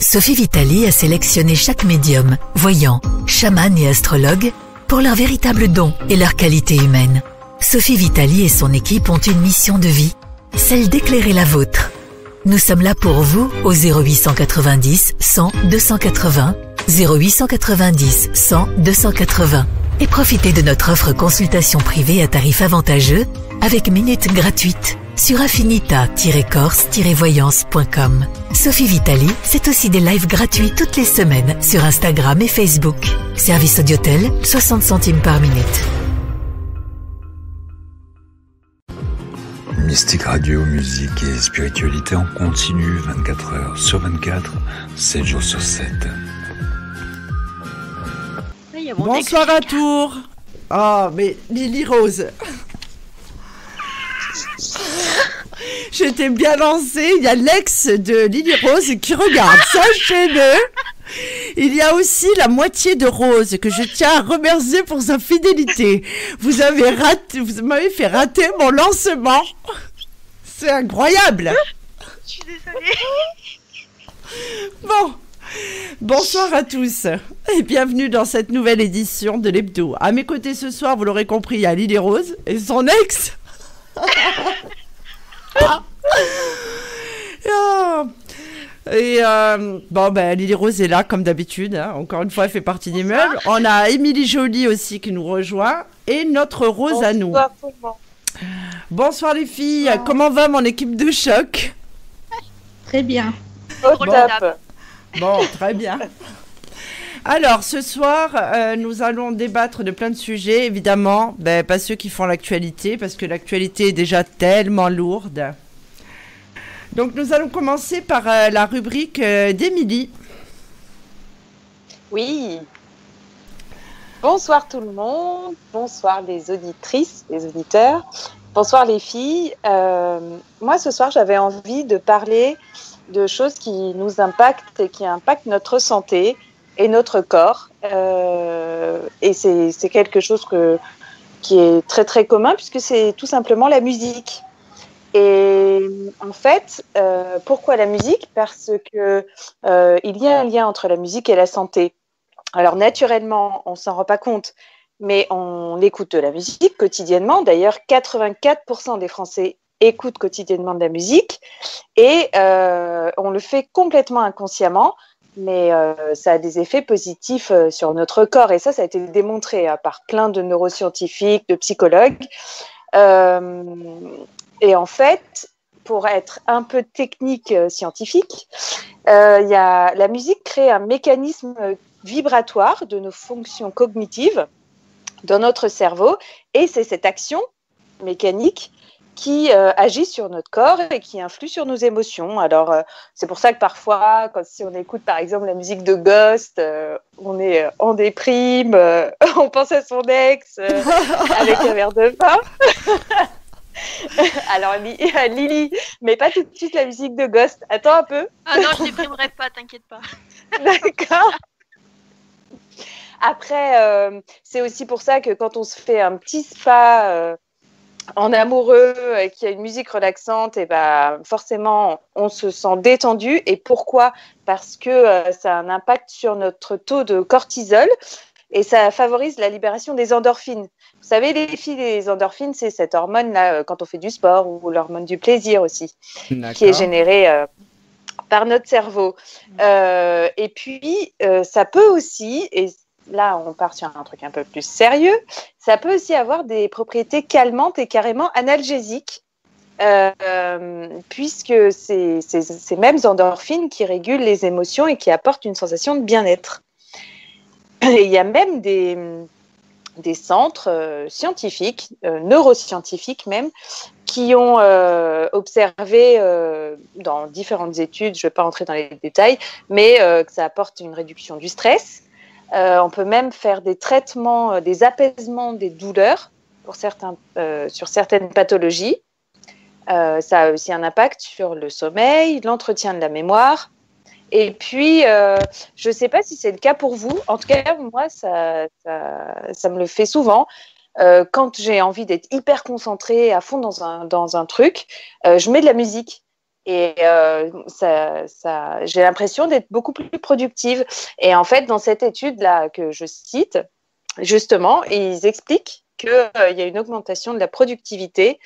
Sophie Vitali a sélectionné chaque médium, voyant, chaman et astrologue pour leur véritable don et leur qualité humaine. Sophie Vitali et son équipe ont une mission de vie, celle d'éclairer la vôtre. Nous sommes là pour vous au 0890 100 280, 0890 100 280 et profitez de notre offre consultation privée à tarif avantageux avec minutes gratuites sur affinita-corse-voyance.com. Sophie Vitali, c'est aussi des lives gratuits toutes les semaines sur Instagram et Facebook. Service Audiotel, 60 centimes par minute. Mystique Radio, musique et spiritualité en continu, 24 heures sur 24, 7 jours sur 7. Bonsoir à tous. Ah, mais Lily Rose. J'étais bien lancée. Il y a l'ex de Lily Rose qui regarde. Sachez-le. Il y a aussi la moitié de Rose que je tiens à remercier pour sa fidélité. Vous m'avez fait rater mon lancement. C'est incroyable. Je suis désolée. Bon. Bonsoir à tous et bienvenue dans cette nouvelle édition de l'Hebdo. À mes côtés ce soir, vous l'aurez compris, il y a Lily Rose et son ex. Lily Rose est là comme d'habitude, hein. Encore une fois elle fait partie des meubles. On a Émilie Joly aussi qui nous rejoint et notre Rose à nous. Bonsoir les filles, comment va mon équipe de choc? Très bien. Bon, très bien. Alors, ce soir, nous allons débattre de plein de sujets, évidemment, pas ceux qui font l'actualité, parce que l'actualité est déjà tellement lourde. Donc, nous allons commencer par la rubrique d'Émilie. Oui. Bonsoir tout le monde, bonsoir les auditrices, les auditeurs, bonsoir les filles. Moi, ce soir, j'avais envie de parler de choses qui nous impactent et qui impactent notre santé et notre corps. Et c'est quelque chose qui est très très commun puisque c'est tout simplement la musique. Et en fait, pourquoi la musique? Parce que il y a un lien entre la musique et la santé. Alors naturellement, on s'en rend pas compte, mais on écoute de la musique quotidiennement. D'ailleurs, 84% des Français écoute quotidiennement de la musique et on le fait complètement inconsciemment, mais ça a des effets positifs sur notre corps et ça a été démontré par plein de neuroscientifiques, de psychologues. Et en fait, pour être un peu technique scientifique, la musique crée un mécanisme vibratoire de nos fonctions cognitives dans notre cerveau et c'est cette action mécanique qui agit sur notre corps et qui influe sur nos émotions. Alors, c'est pour ça que parfois, si on écoute par exemple la musique de Ghost, on est en déprime, on pense à son ex avec un verre de vin. Alors, Lily, mais pas tout de suite la musique de Ghost. Attends un peu. Ah non, je déprimerai pas, t'inquiète pas. D'accord. Après, c'est aussi pour ça que quand on se fait un petit spa en amoureux, qui a une musique relaxante, et forcément, on se sent détendu. Et pourquoi? Parce que ça a un impact sur notre taux de cortisol et ça favorise la libération des endorphines. Vous savez, les filles, les endorphines, c'est cette hormone-là quand on fait du sport ou l'hormone du plaisir aussi, qui est générée par notre cerveau. Et puis, ça peut aussi, et là, on part sur un truc un peu plus sérieux, ça peut aussi avoir des propriétés calmantes et carrément analgésiques, puisque c'est ces mêmes endorphines qui régulent les émotions et qui apportent une sensation de bien-être. Et il y a même des centres scientifiques, neuroscientifiques même, qui ont observé dans différentes études, je ne vais pas entrer dans les détails, mais que ça apporte une réduction du stress. On peut même faire des traitements, des apaisements des douleurs sur certaines pathologies. Ça a aussi un impact sur le sommeil, l'entretien de la mémoire. Et puis, je ne sais pas si c'est le cas pour vous. En tout cas, moi, ça me le fait souvent. Quand j'ai envie d'être hyper concentrée à fond dans un truc, je mets de la musique. Et j'ai l'impression d'être beaucoup plus productive. Et en fait, dans cette étude-là que je cite, justement, ils expliquent qu'il y a une augmentation de la productivité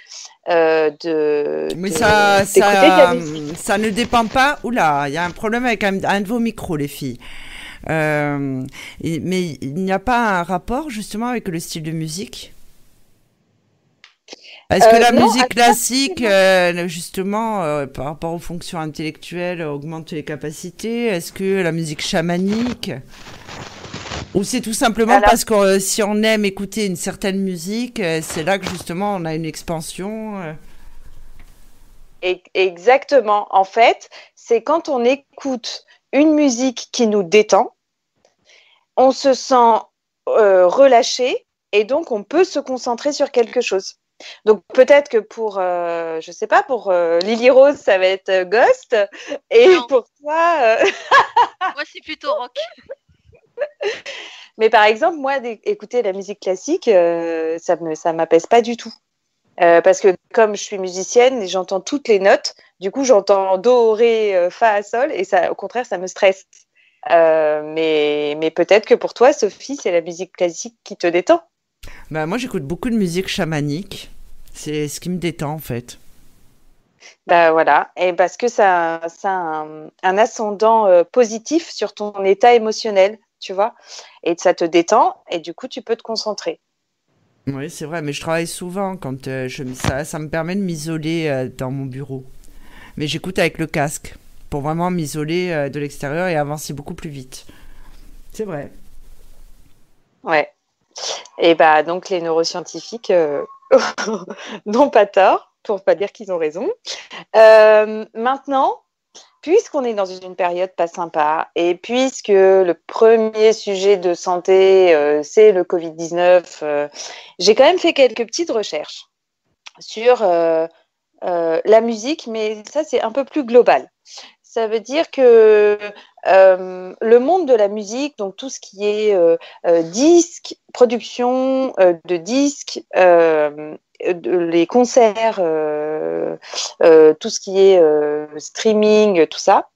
Mais d'écouter de la musique. ça ne dépend pas. Oula, il y a un problème avec un de vos micros, les filles. Mais il n'y a pas un rapport justement avec le style de musique? Est-ce que la Non, musique classique, absolument. justement, par rapport aux fonctions intellectuelles, augmente les capacités? Est-ce que la musique chamanique, ou c'est tout simplement Alors, parce que si on aime écouter une certaine musique, c'est là que justement on a une expansion? exactement. En fait, c'est quand on écoute une musique qui nous détend, on se sent relâché et donc on peut se concentrer sur quelque chose. Donc peut-être que pour, je sais pas, pour Lily Rose, ça va être Ghost, et Non, pour toi, moi c'est plutôt rock. mais par exemple, moi, écouter la musique classique, ça m'apaise pas du tout. Parce que comme je suis musicienne et j'entends toutes les notes, du coup j'entends do, ré, fa, sol, et ça, au contraire, ça me stresse. Mais peut-être que pour toi, Sophie, c'est la musique classique qui te détend. Bah, moi, j'écoute beaucoup de musique chamanique. C'est ce qui me détend en fait. Bah voilà, et parce que ça a un ascendant positif sur ton état émotionnel, tu vois, et ça te détend, et du coup, tu peux te concentrer. Oui, c'est vrai, mais je travaille souvent quand ça me permet de m'isoler dans mon bureau. Mais j'écoute avec le casque pour vraiment m'isoler de l'extérieur et avancer beaucoup plus vite. C'est vrai. Ouais. Et bah donc les neuroscientifiques n'ont pas tort, pour pas dire qu'ils ont raison. Maintenant, puisqu'on est dans une période pas sympa et puisque le premier sujet de santé, c'est le Covid-19, j'ai quand même fait quelques petites recherches sur la musique, mais ça, c'est un peu plus global. Ça veut dire que le monde de la musique, donc tout ce qui est disques, production de disques, les concerts, tout ce qui est streaming, tout ça.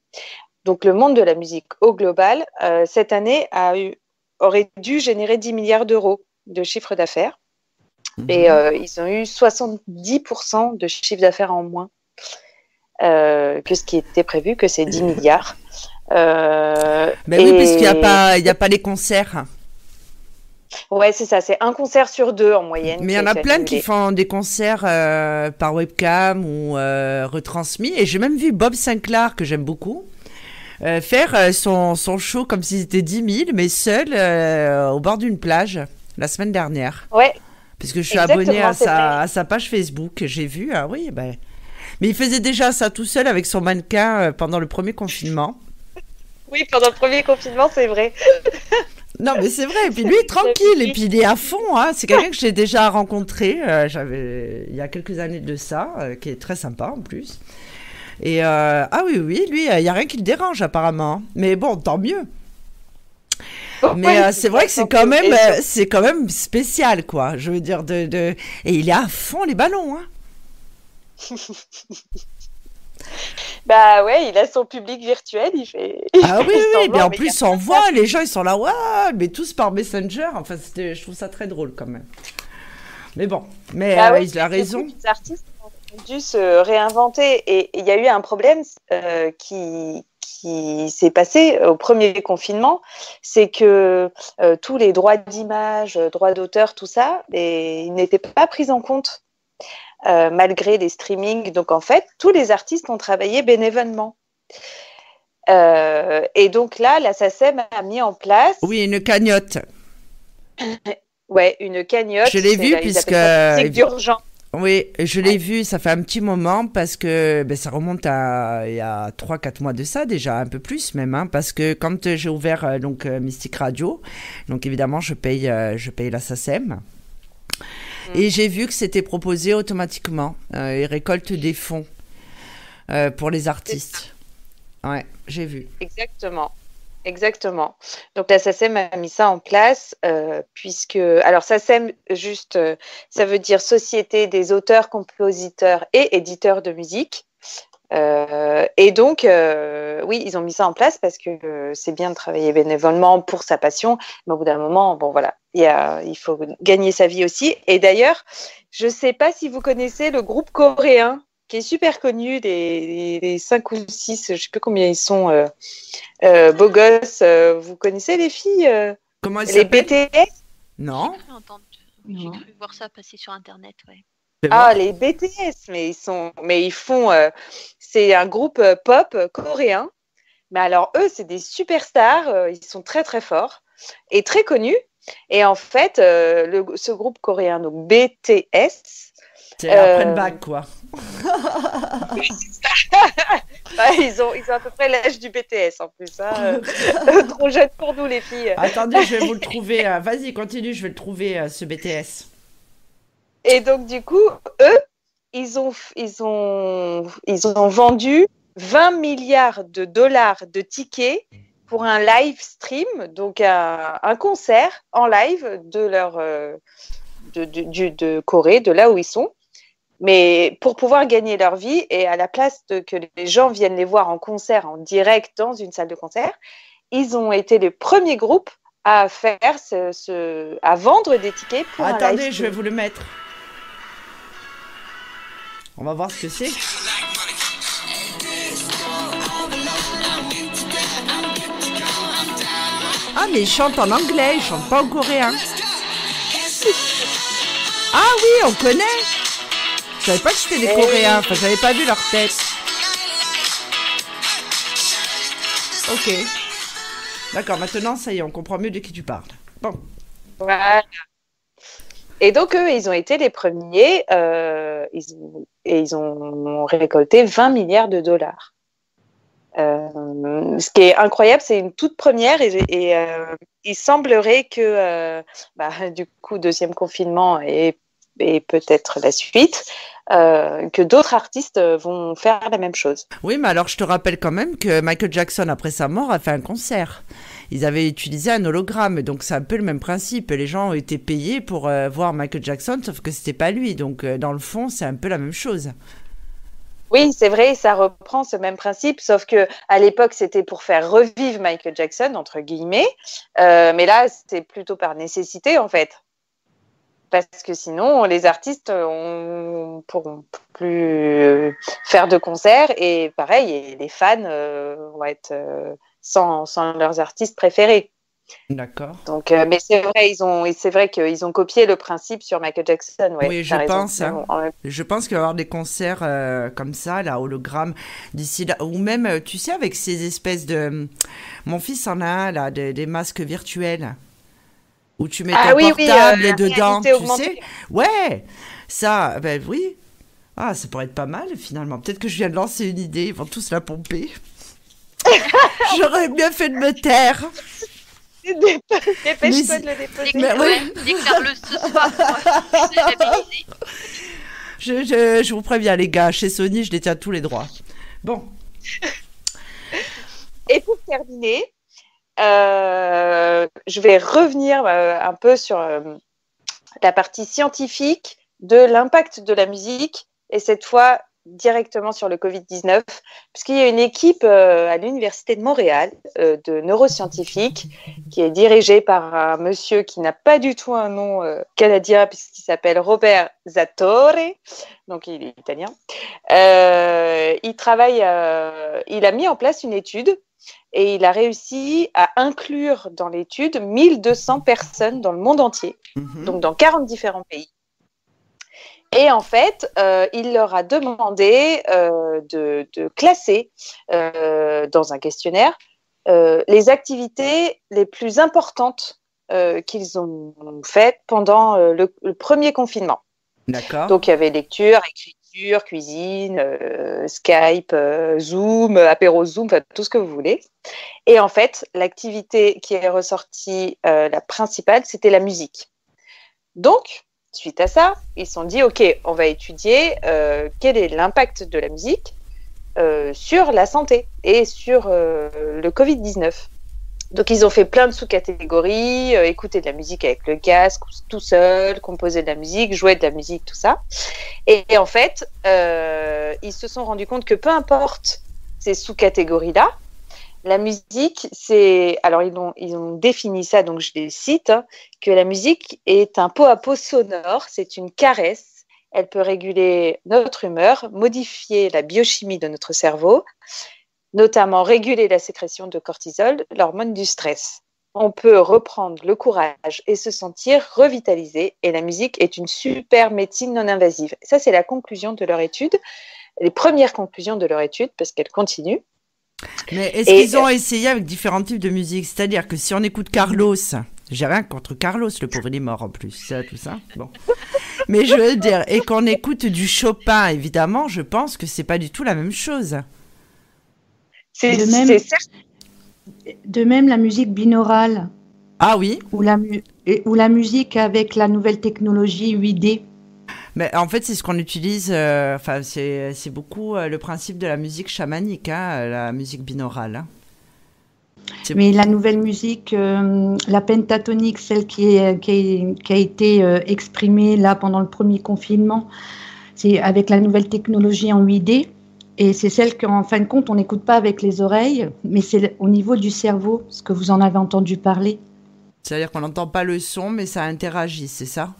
Donc le monde de la musique au global, cette année aurait dû générer 10 milliards d'euros de chiffre d'affaires. Et Mhm. ils ont eu 70% de chiffre d'affaires en moins que ce qui était prévu, que c'est 10 milliards. Ben oui, puisqu'Et il y a pas les concerts. ouais, c'est ça, c'est un concert sur deux en moyenne Mais il qui y a en a été plein qui annulé. font des concerts par webcam ou retransmis. Et j'ai même vu Bob Sinclair, que j'aime beaucoup, faire son show comme s'il était 10 000, mais seul au bord d'une plage la semaine dernière. Ouais, Puisque je suis abonnée exactement, c'est vrai. à sa page Facebook. J'ai vu, ah oui, ben. Mais il faisait déjà ça tout seul avec son mannequin pendant le premier confinement. Oui, pendant le premier confinement, c'est vrai. Non, mais c'est vrai. Et puis lui, J'avais tranquille. Et vu. puis il est à fond. Hein. C'est quelqu'un que j'ai déjà rencontré. Il y a quelques années de ça, qui est très sympa en plus. Et ah oui, oui, lui, il n'y a rien qui le dérange apparemment. Mais bon, tant mieux. Mais Ouais, c'est c'est vrai ça, que tant mieux. Et c'est quand même spécial, quoi. Je veux dire, et il est à fond les ballons, hein. bah ouais, il a son public virtuel, il Ah oui, fait oui, oui. Mais semblant, en mais il y a plus, on voit, les gens, ils sont là, waouh, mais tous par Messenger. Enfin, je trouve ça très drôle quand même. Mais bon, mais bah ouais, il a mais surtout raison. que les artistes ont dû se réinventer. Et il y a eu un problème qui s'est passé au premier confinement, c'est que tous les droits d'image, droits d'auteur, tout ça, ils n'étaient pas pris en compte malgré les streamings. Donc en fait, tous les artistes ont travaillé bénévolement. Et donc là, la SACEM a mis en place Oui, une cagnotte. ouais, une cagnotte, Je l'ai vu ils puisque appellent ça musique d'urgence. oui, je l'ai Ouais. vu, ça fait un petit moment parce que ben, ça remonte à il y a 3 4 mois de ça déjà, un peu plus même, hein, parce que quand j'ai ouvert Mystique Radio, donc évidemment je paye la SACEM Mm. et j'ai vu que c'était proposé automatiquement. Ils récoltent des fonds pour les C'est ça, artistes. Ouais, j'ai vu. exactement. Exactement. Donc la SACEM a mis ça en place puisque alors SACEM juste ça veut dire Société des auteurs, compositeurs et éditeurs de musique. Et donc, oui, ils ont mis ça en place parce que c'est bien de travailler bénévolement pour sa passion, mais au bout d'un moment, bon voilà, il faut gagner sa vie aussi. Et d'ailleurs, je ne sais pas si vous connaissez le groupe coréen qui est super connu, des 5 ou 6, je ne sais plus combien ils sont, beaux gosses. Vous connaissez les filles Comment ils les s'appellent? BTS? Non. J'ai cru voir ça passer sur Internet, ouais. Ah, les BTS, mais ils font, c'est un groupe pop coréen. Mais alors eux, c'est des superstars. Ils sont très très forts et très connus. Et en fait, ce groupe coréen, donc BTS. C'est après le bac, quoi. Ils ont à peu près l'âge du BTS en plus. Hein. Trop jeune pour nous, les filles. Attendez, je vais vous le trouver. Vas-y, continue, je vais le trouver, ce BTS. Et donc, du coup, eux, ils ont vendu 20 milliards de dollars de tickets pour un live stream, donc un concert en live de Corée, de là où ils sont. Mais pour pouvoir gagner leur vie et à la place que les gens viennent les voir en concert, en direct dans une salle de concert, ils ont été les premiers groupes à faire à vendre des tickets pour un live stream. Attendez, je vais vous le mettre. On va voir ce que c'est. Ah, mais ils chantent en anglais, ils chantent pas en coréen. Ah oui, on connaît. Je savais pas que c'était des Coréens, enfin j'avais pas vu leur tête. Ok. D'accord, maintenant ça y est, on comprend mieux de qui tu parles. Bon. Voilà. Et donc eux, ils ont été les premiers, ils ont récolté 20 milliards de dollars. Ce qui est incroyable, c'est une toute première et il semblerait que du coup, deuxième confinement et peut-être la suite, que d'autres artistes vont faire la même chose. Oui, mais alors je te rappelle quand même que Michael Jackson, après sa mort, a fait un concert. Ils avaient utilisé un hologramme, donc c'est un peu le même principe. Les gens ont été payés pour voir Michael Jackson, sauf que c'était pas lui. Donc dans le fond, c'est un peu la même chose. Oui, c'est vrai, ça reprend ce même principe, sauf que à l'époque, c'était pour faire revivre Michael Jackson, entre guillemets. Mais là, c'est plutôt par nécessité, en fait. Parce que sinon, les artistes ne pourront plus faire de concerts. Et pareil, et les fans vont être sans leurs artistes préférés. D'accord. Donc, mais c'est vrai qu'ils ont copié le principe sur Michael Jackson. Ouais, oui, je pense. Hein. Je pense qu'il va y avoir des concerts comme ça, là, hologramme, d'ici là. Ou même, tu sais, avec ces espèces de... Mon fils en a un, là, des masques virtuels. Où tu mets ton portable dedans, tu sais. Ouais, ça, ben oui. Ah, ça pourrait être pas mal, finalement. Peut-être que je viens de lancer une idée, ils vont tous la pomper. J'aurais bien fait de me taire. Dépêche-toi de le déposer. Déclare-le ce soir. Je vous préviens, les gars, chez Sony, je détiens tous les droits. Bon. Et pour terminer, je vais revenir un peu sur la partie scientifique de l'impact de la musique, et cette fois directement sur le Covid-19, puisqu'il y a une équipe à l'Université de Montréal de neuroscientifiques qui est dirigée par un monsieur qui n'a pas du tout un nom canadien, puisqu'il s'appelle Robert Zattore, donc il est italien. Il a mis en place une étude et il a réussi à inclure dans l'étude 1200 personnes dans le monde entier, donc dans 40 différents pays. Et en fait, il leur a demandé de classer dans un questionnaire les activités les plus importantes qu'ils ont faites pendant le premier confinement. D'accord. Donc, il y avait lecture, écriture, cuisine, Skype, Zoom, apéro Zoom, enfin, tout ce que vous voulez. Et en fait, l'activité qui est ressortie, la principale, c'était la musique. Donc, suite à ça, ils se sont dit, OK, on va étudier quel est l'impact de la musique sur la santé et sur le Covid-19. Donc, ils ont fait plein de sous-catégories, écouter de la musique avec le casque, tout seul, composer de la musique, jouer de la musique, tout ça. Et en fait, ils se sont rendus compte que peu importe ces sous-catégories-là, la musique, alors ils ont défini ça, donc je les cite, que la musique est un pot à pot sonore, c'est une caresse, elle peut réguler notre humeur, modifier la biochimie de notre cerveau, notamment réguler la sécrétion de cortisol, l'hormone du stress. On peut reprendre le courage et se sentir revitalisé. Et la musique est une super médecine non invasive. Ça, c'est la conclusion de leur étude, les premières conclusions de leur étude, parce qu'elle continue. Mais est-ce qu'ils ont essayé avec différents types de musique? C'est-à-dire que si on écoute Carlos, j'ai rien contre Carlos, le pauvre, il est mort en plus, tout ça. Bon. Mais je veux dire, et qu'on écoute du Chopin, évidemment, je pense que c'est pas du tout la même chose. De même, la musique binaurale. Ah oui. Ou la musique avec la nouvelle technologie 8D. Mais en fait, c'est ce qu'on utilise. C'est beaucoup le principe de la musique chamanique, hein, la musique binaurale. Hein. Mais la nouvelle musique, la pentatonique, celle qui a été exprimée là pendant le premier confinement, c'est avec la nouvelle technologie en 8D. Et c'est celle qu'en fin de compte, on n'écoute pas avec les oreilles, mais c'est au niveau du cerveau, ce que vous en avez entendu parler. C'est-à-dire qu'on n'entend pas le son, mais ça interagit, c'est ça?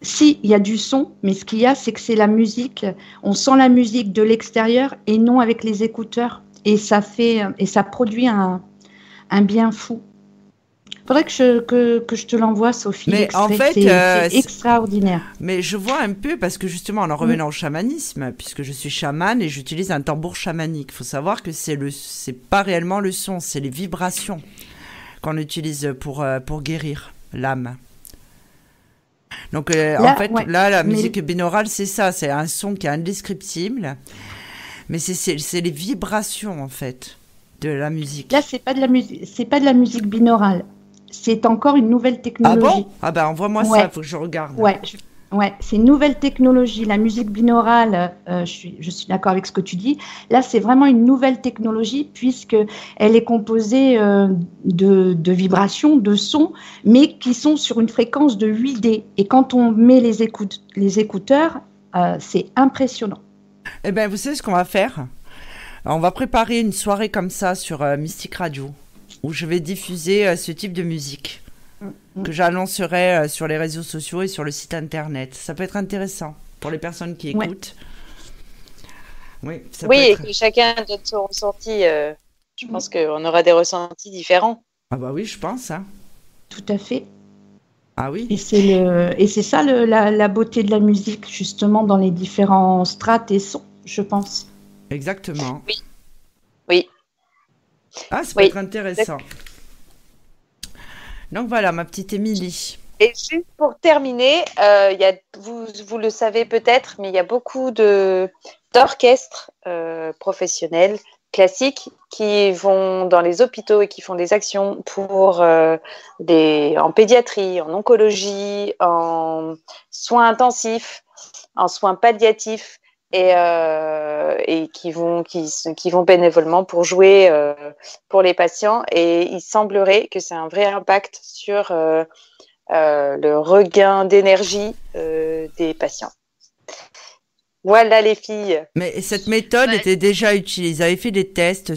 Si, il y a du son, mais ce qu'il y a, c'est que c'est la musique. On sent la musique de l'extérieur et non avec les écouteurs. Et ça produit un bien fou. Il faudrait que je te l'envoie, Sophie. Mais en fait, c'est extraordinaire. Mais je vois un peu, parce que justement, en revenant au chamanisme, puisque je suis chamane et j'utilise un tambour chamanique, il faut savoir que c'est pas réellement le son, c'est les vibrations qu'on utilise pour guérir l'âme. Donc, la musique binaurale, c'est ça, c'est un son qui est indescriptible, mais c'est les vibrations, en fait, de la musique. Là, c'est pas de la musique binaurale. C'est encore une nouvelle technologie. Ah bon? Ah ben, envoie-moi ça, il faut que je regarde. Ouais, c'est une nouvelle technologie. La musique binaurale, je suis d'accord avec ce que tu dis. Là, c'est vraiment une nouvelle technologie puisqu'elle est composée de vibrations, de sons, mais qui sont sur une fréquence de 8D. Et quand on met les écouteurs, c'est impressionnant. Eh bien, vous savez ce qu'on va faire? On va préparer une soirée comme ça sur Mystique Radio, où je vais diffuser ce type de musique que j'annoncerai sur les réseaux sociaux et sur le site internet. Ça peut être intéressant pour les personnes qui écoutent. Oui, et que chacun donne son ressenti. Je pense qu'on aura des ressentis différents. Ah bah oui, je pense. Hein. Tout à fait. Ah oui. Et c'est ça la beauté de la musique, justement, dans les différents strates et sons, je pense. Exactement. Oui. Ah, ça peut être intéressant. Donc voilà, ma petite Émilie. Et juste pour terminer, vous le savez peut-être, mais il y a beaucoup d'orchestres professionnels classiques qui vont dans les hôpitaux et qui font des actions en pédiatrie, en oncologie, en soins intensifs, en soins palliatifs. Et qui vont bénévolement pour jouer pour les patients, et il semblerait que c'est un vrai impact sur le regain d'énergie des patients. Voilà les filles. Mais cette méthode était déjà utilisée. Ils avaient fait des tests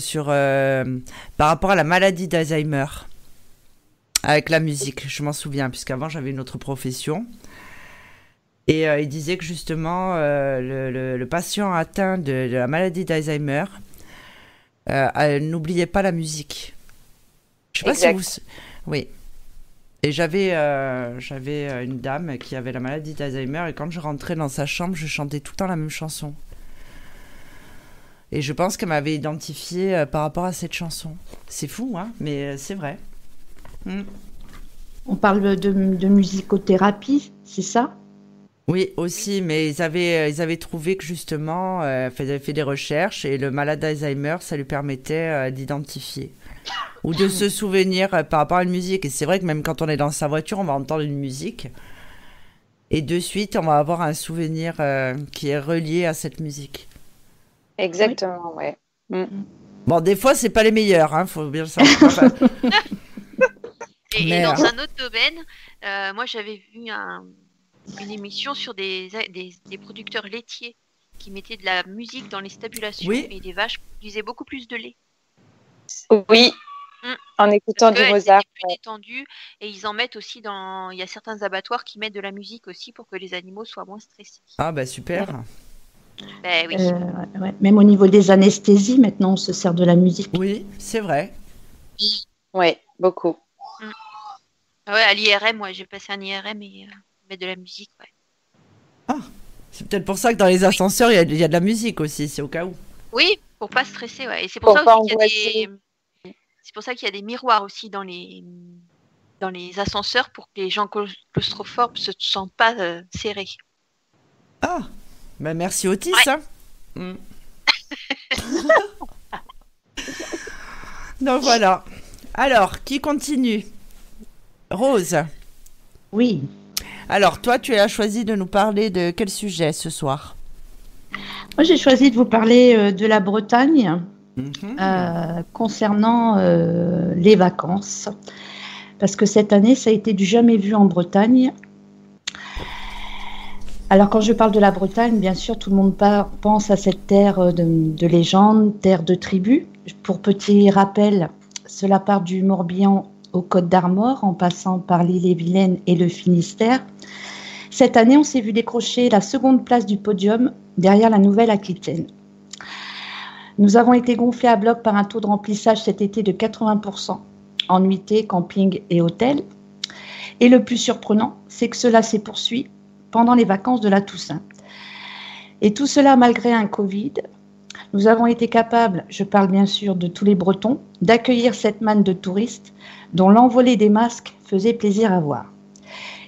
par rapport à la maladie d'Alzheimer avec la musique. Je m'en souviens, puisqu'avant j'avais une autre profession. Et il disait que justement, le patient atteint de la maladie d'Alzheimer n'oubliait pas la musique. Je sais pas si vous... Oui. Et j'avais une dame qui avait la maladie d'Alzheimer, et quand je rentrais dans sa chambre, je chantais tout le temps la même chanson. Et je pense qu'elle m'avait identifiée par rapport à cette chanson. C'est fou, hein, mais c'est vrai. On parle de musicothérapie, c'est ça ? Oui, aussi, mais ils avaient trouvé que justement, ils avaient fait des recherches, et le malade d'Alzheimer, ça lui permettait d'identifier ou de se souvenir par rapport à une musique. Et c'est vrai que même quand on est dans sa voiture, on va entendre une musique, et de suite, on va avoir un souvenir qui est relié à cette musique. Exactement, ouais. Bon, des fois, c'est pas les meilleurs, hein, faut bien le savoir. et Merde. dans un autre domaine, moi j'avais vu une émission sur des producteurs laitiers qui mettaient de la musique dans les stabulations Oui. et les vaches produisaient beaucoup plus de lait. Oui, Mm. en écoutant Parce du qu'elles Mozart. étaient plus détendues et ils en mettent aussi dans. Il y a certains abattoirs qui mettent de la musique aussi pour que les animaux soient moins stressés. Ah bah super. Ben oui. Ouais. Même au niveau des anesthésies, maintenant, on se sert de la musique. Oui, c'est vrai. Oui, beaucoup. Ah ouais, à l'IRM, ouais, j'ai passé un IRM et mettre de la musique, ouais. C'est peut-être pour ça que dans les ascenseurs, il y a de la musique aussi, c'est au cas où. Oui, pour pas stresser, ouais. Et c'est pour Pour ça pas aussi qu'il y a angoisser. c'est pour ça qu'il y a des miroirs aussi dans les ascenseurs pour que les gens claustrophobes se sentent pas serrés. Ah, bah merci Otis. Ouais. Hein. Mm. Donc voilà. Alors, qui continue? Rose. Oui. Alors, toi, tu as choisi de nous parler de quel sujet ce soir? Moi, j'ai choisi de vous parler de la Bretagne Mhm. concernant les vacances. Parce que cette année, ça a été du jamais vu en Bretagne. Alors, quand je parle de la Bretagne, bien sûr, tout le monde pense à cette terre de légende, terre de tribus. Pour petit rappel, cela part du Morbihan aux Côtes d'Armor, en passant par l'Ille-et-Vilaine et le Finistère. Cette année, on s'est vu décrocher la seconde place du podium derrière la Nouvelle-Aquitaine. Nous avons été gonflés à bloc par un taux de remplissage cet été de 80% en nuitées, camping et hôtels. Et le plus surprenant, c'est que cela s'est poursuivi pendant les vacances de la Toussaint. Et tout cela malgré un Covid. Nous avons été capables, je parle bien sûr de tous les Bretons, d'accueillir cette manne de touristes dont l'envolée des masques faisait plaisir à voir.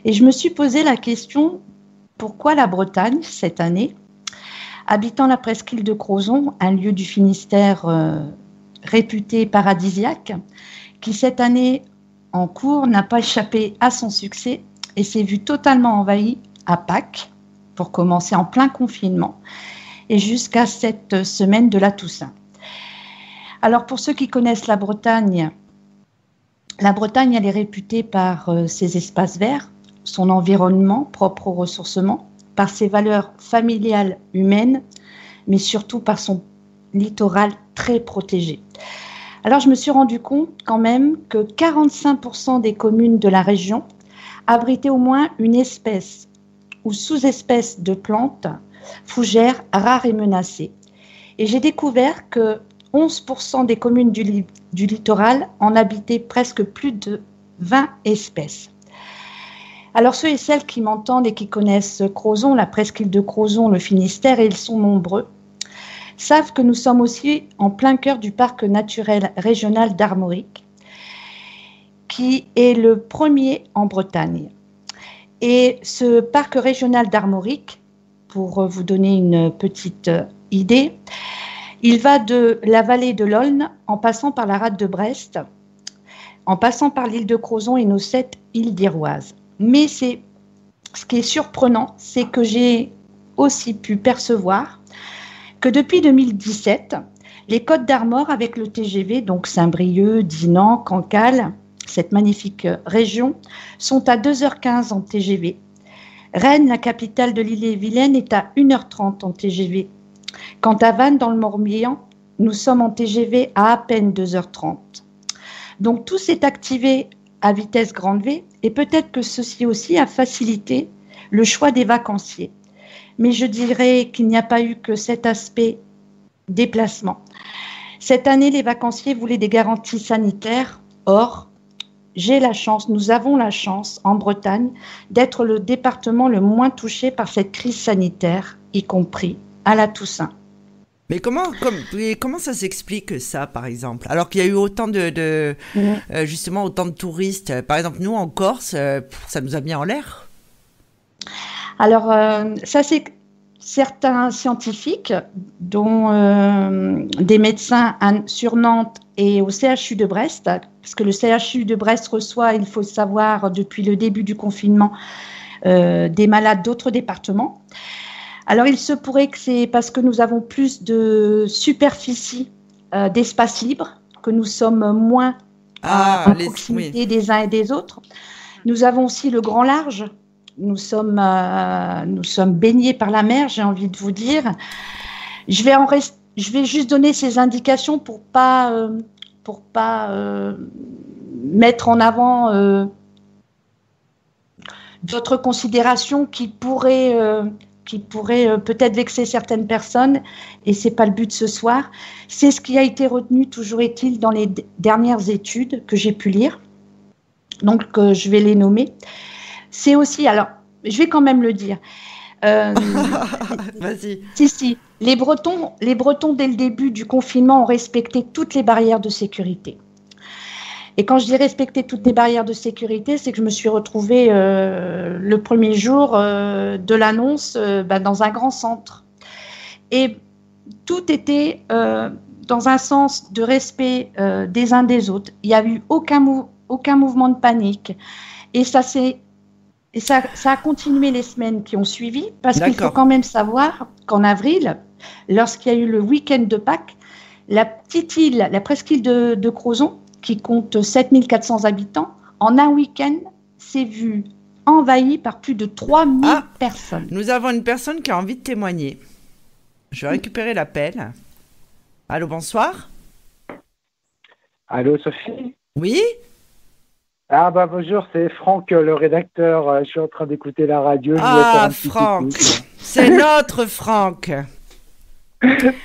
Et je me suis posé la question, pourquoi la Bretagne cette année? Habitant la presqu'île de Crozon, un lieu du Finistère réputé paradisiaque, qui cette année en cours n'a pas échappé à son succès et s'est vu totalement envahi à Pâques, pour commencer en plein confinement, et jusqu'à cette semaine de la Toussaint. Alors pour ceux qui connaissent la Bretagne, elle est réputée par ses espaces verts, son environnement propre au ressourcement, par ses valeurs familiales humaines, mais surtout par son littoral très protégé. Alors je me suis rendu compte quand même que 45% des communes de la région abritaient au moins une espèce ou sous-espèce de plantes fougères rares et menacées. Et j'ai découvert que 11% des communes du littoral en habitaient presque plus de 20 espèces. Alors ceux et celles qui m'entendent et qui connaissent Crozon, la presqu'île de Crozon, le Finistère, et ils sont nombreux, savent que nous sommes aussi en plein cœur du parc naturel régional d'Armorique, qui est le premier en Bretagne. Et ce parc régional d'Armorique, pour vous donner une petite idée, il va de la vallée de l'Aulne en passant par la rade de Brest, en passant par l'île de Crozon et nos 7 îles d'Iroise. Mais ce qui est surprenant, c'est que j'ai aussi pu percevoir que depuis 2017, les Côtes d'Armor avec le TGV, donc Saint-Brieuc, Dinan, Cancale, cette magnifique région, sont à 2h15 en TGV. Rennes, la capitale de l'Ille-et-Vilaine, est à 1h30 en TGV. Quant à Vannes, dans le Morbihan, nous sommes en TGV à peine 2h30. Donc tout s'est activé à vitesse grande V et peut-être que ceci aussi a facilité le choix des vacanciers. Mais je dirais qu'il n'y a pas eu que cet aspect déplacement. Cette année, les vacanciers voulaient des garanties sanitaires. Or, nous avons la chance en Bretagne d'être le département le moins touché par cette crise sanitaire, y compris à la Toussaint. Mais comment ça s'explique ça, par exemple? Alors qu'il y a eu autant justement autant de touristes. Par exemple, nous en Corse, ça nous a mis en l'air. Alors, ça c'est certains scientifiques, dont des médecins sur Nantes et au CHU de Brest, parce que le CHU de Brest reçoit, il faut savoir, depuis le début du confinement, des malades d'autres départements. Alors, il se pourrait que c'est parce que nous avons plus de superficie d'espace libre, que nous sommes moins à proximité des uns et des autres. Nous avons aussi le grand large. Nous sommes baignés par la mer, j'ai envie de vous dire. Je vais juste donner ces indications pour pas mettre en avant d'autres considérations qui pourraient peut-être vexer certaines personnes, et c'est pas le but ce soir. C'est ce qui a été retenu, toujours est-il, dans les dernières études que j'ai pu lire. Donc, je vais les nommer. C'est aussi, alors, je vais quand même le dire. Vas-y. Si. Les Bretons, dès le début du confinement, ont respecté toutes les barrières de sécurité. Et quand je dis respecter toutes les barrières de sécurité, c'est que je me suis retrouvée le premier jour de l'annonce dans un grand centre. Et tout était dans un sens de respect des uns des autres. Il n'y a eu aucun mouvement de panique. Et ça a continué les semaines qui ont suivi, parce qu'il faut quand même savoir qu'en avril, lorsqu'il y a eu le week-end de Pâques, la presqu'île de Crozon, qui compte 7400 habitants, en un week-end, s'est vue envahie par plus de 3000 personnes. Nous avons une personne qui a envie de témoigner. Je vais récupérer l'appel. Allô, bonsoir. Allô, Sophie? Oui? Bonjour, c'est Franck, le rédacteur. Je suis en train d'écouter la radio. Franck, c'est notre Franck.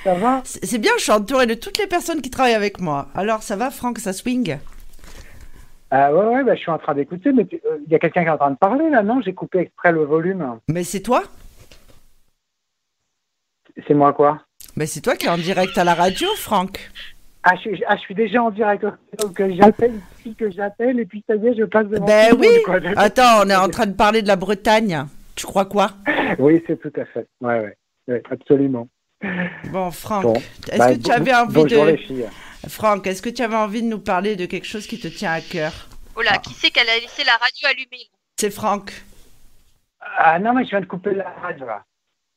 Ça va? C'est bien, je suis entourée de toutes les personnes qui travaillent avec moi. Alors, ça va, Franck, ça swing? Ouais, je suis en train d'écouter, mais il y a quelqu'un qui est en train de parler, là, non? J'ai coupé exprès le volume. Mais c'est toi? C'est moi, quoi? Mais c'est toi qui es en direct à la radio, Franck. Je suis déjà en direct, donc j'appelle, et puis ça y est, je passe devant. Ben oui, attends, on est en train de parler de la Bretagne. Tu crois quoi? Oui, c'est tout à fait, ouais, absolument. Bon, Franck, est-ce que tu avais envie bonjour les filles. Franck, est-ce que tu avais envie de nous parler de quelque chose qui te tient à cœur? Oh là, qui c'est qu'elle a laissé la radio allumée? C'est Franck. Non, mais je viens de couper la radio, là.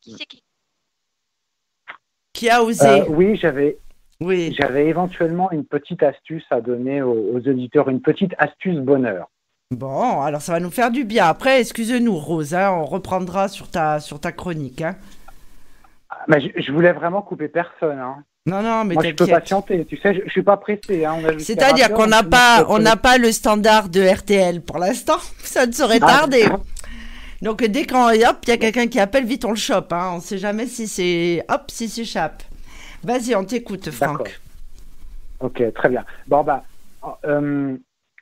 Qui c'est qui a osé? Oui, j'avais éventuellement une petite astuce à donner aux auditeurs, une petite astuce bonheur. Bon, alors ça va nous faire du bien. Après, excuse-nous, Rose, on reprendra sur ta chronique. Mais je voulais vraiment couper personne. Non, mais moi, je peux patienter. Tu sais, je suis pas pressé. C'est-à-dire qu'on n'a pas le standard de RTL pour l'instant. Ça ne serait tardé. Donc dès qu'il y a quelqu'un qui appelle, vite on le chope. On ne sait jamais si s'échappe. Vas-y, on t'écoute, Franck. D'accord. Ok, très bien. Bon,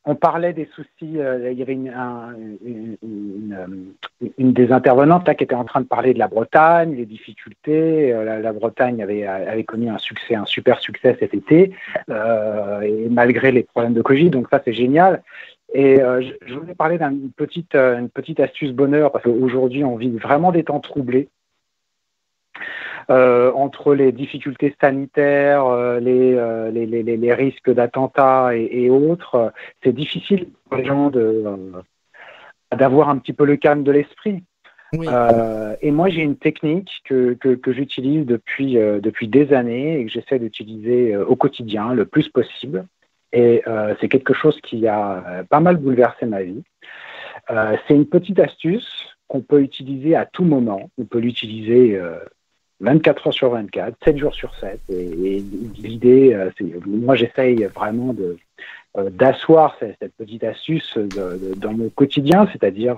on parlait des soucis. Il y avait une des intervenantes là qui était en train de parler de la Bretagne, les difficultés. La Bretagne avait connu un super succès cet été, et malgré les problèmes de Covid. Donc ça, c'est génial. Et je voulais parler d'une petite astuce bonheur, parce qu'aujourd'hui, on vit vraiment des temps troublés. Entre les difficultés sanitaires, les risques d'attentats et autres, c'est difficile pour les gens d'avoir un petit peu le calme de l'esprit. Oui. Et moi, j'ai une technique que j'utilise depuis des années et que j'essaie d'utiliser au quotidien le plus possible. Et c'est quelque chose qui a pas mal bouleversé ma vie. C'est une petite astuce qu'on peut utiliser à tout moment. On peut l'utiliser 24 heures sur 24, 7 jours sur 7. Et l'idée, moi, j'essaye vraiment d'asseoir cette petite astuce dans mon quotidien, c'est-à-dire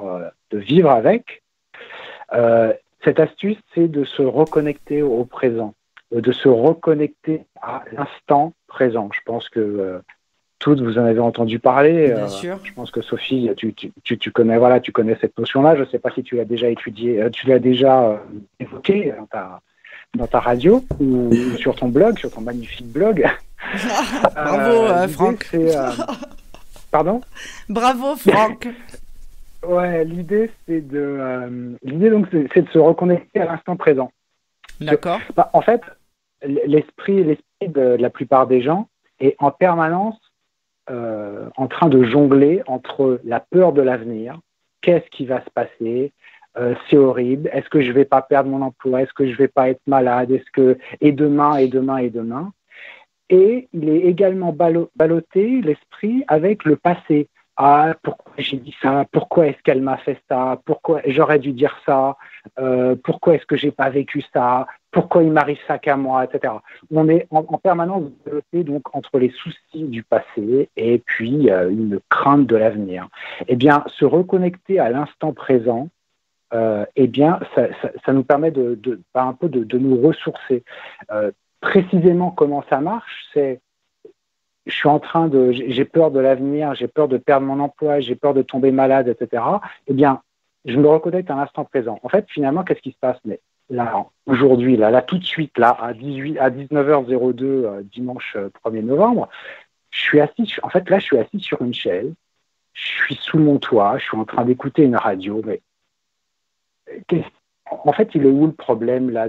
de vivre avec. Cette astuce, c'est de se reconnecter au présent, de se reconnecter à l'instant présent. Je pense que toutes, vous en avez entendu parler. Bien sûr. Je pense que Sophie, tu connais cette notion-là. Je ne sais pas si tu l'as déjà étudiée, tu l'as déjà évoquée dans ta radio ou sur ton blog, sur ton magnifique blog. Bravo, Franck. Pardon? Bravo, Franck. Ouais, l'idée donc c'est de se reconnecter à l'instant présent. D'accord. En fait, l'esprit de la plupart des gens est en permanence en train de jongler entre la peur de l'avenir, qu'est-ce qui va se passer, c'est horrible, est-ce que je vais pas perdre mon emploi, est-ce que je vais pas être malade, et demain, Et il est également ballotté, l'esprit, avec le passé. Ah, pourquoi j'ai dit ça? Pourquoi est-ce qu'elle m'a fait ça? Pourquoi j'aurais dû dire ça? Pourquoi est-ce que j'ai pas vécu ça? Pourquoi il m'arrive ça qu'à moi, etc. On est en permanence ballotté donc entre les soucis du passé et puis une crainte de l'avenir. Eh bien, se reconnecter à l'instant présent, eh bien, ça nous permet un peu de nous ressourcer. Précisément comment ça marche, c'est j'ai peur de l'avenir, j'ai peur de perdre mon emploi, j'ai peur de tomber malade, etc. Eh bien, je me reconnecte à l'instant présent. En fait, finalement, qu'est-ce qui se passe? Mais là, aujourd'hui, là, tout de suite, là, à 19h02, dimanche 1er novembre, je suis assis sur une chaise, je suis sous mon toit, je suis en train d'écouter une radio, mais en fait, il est où le problème là,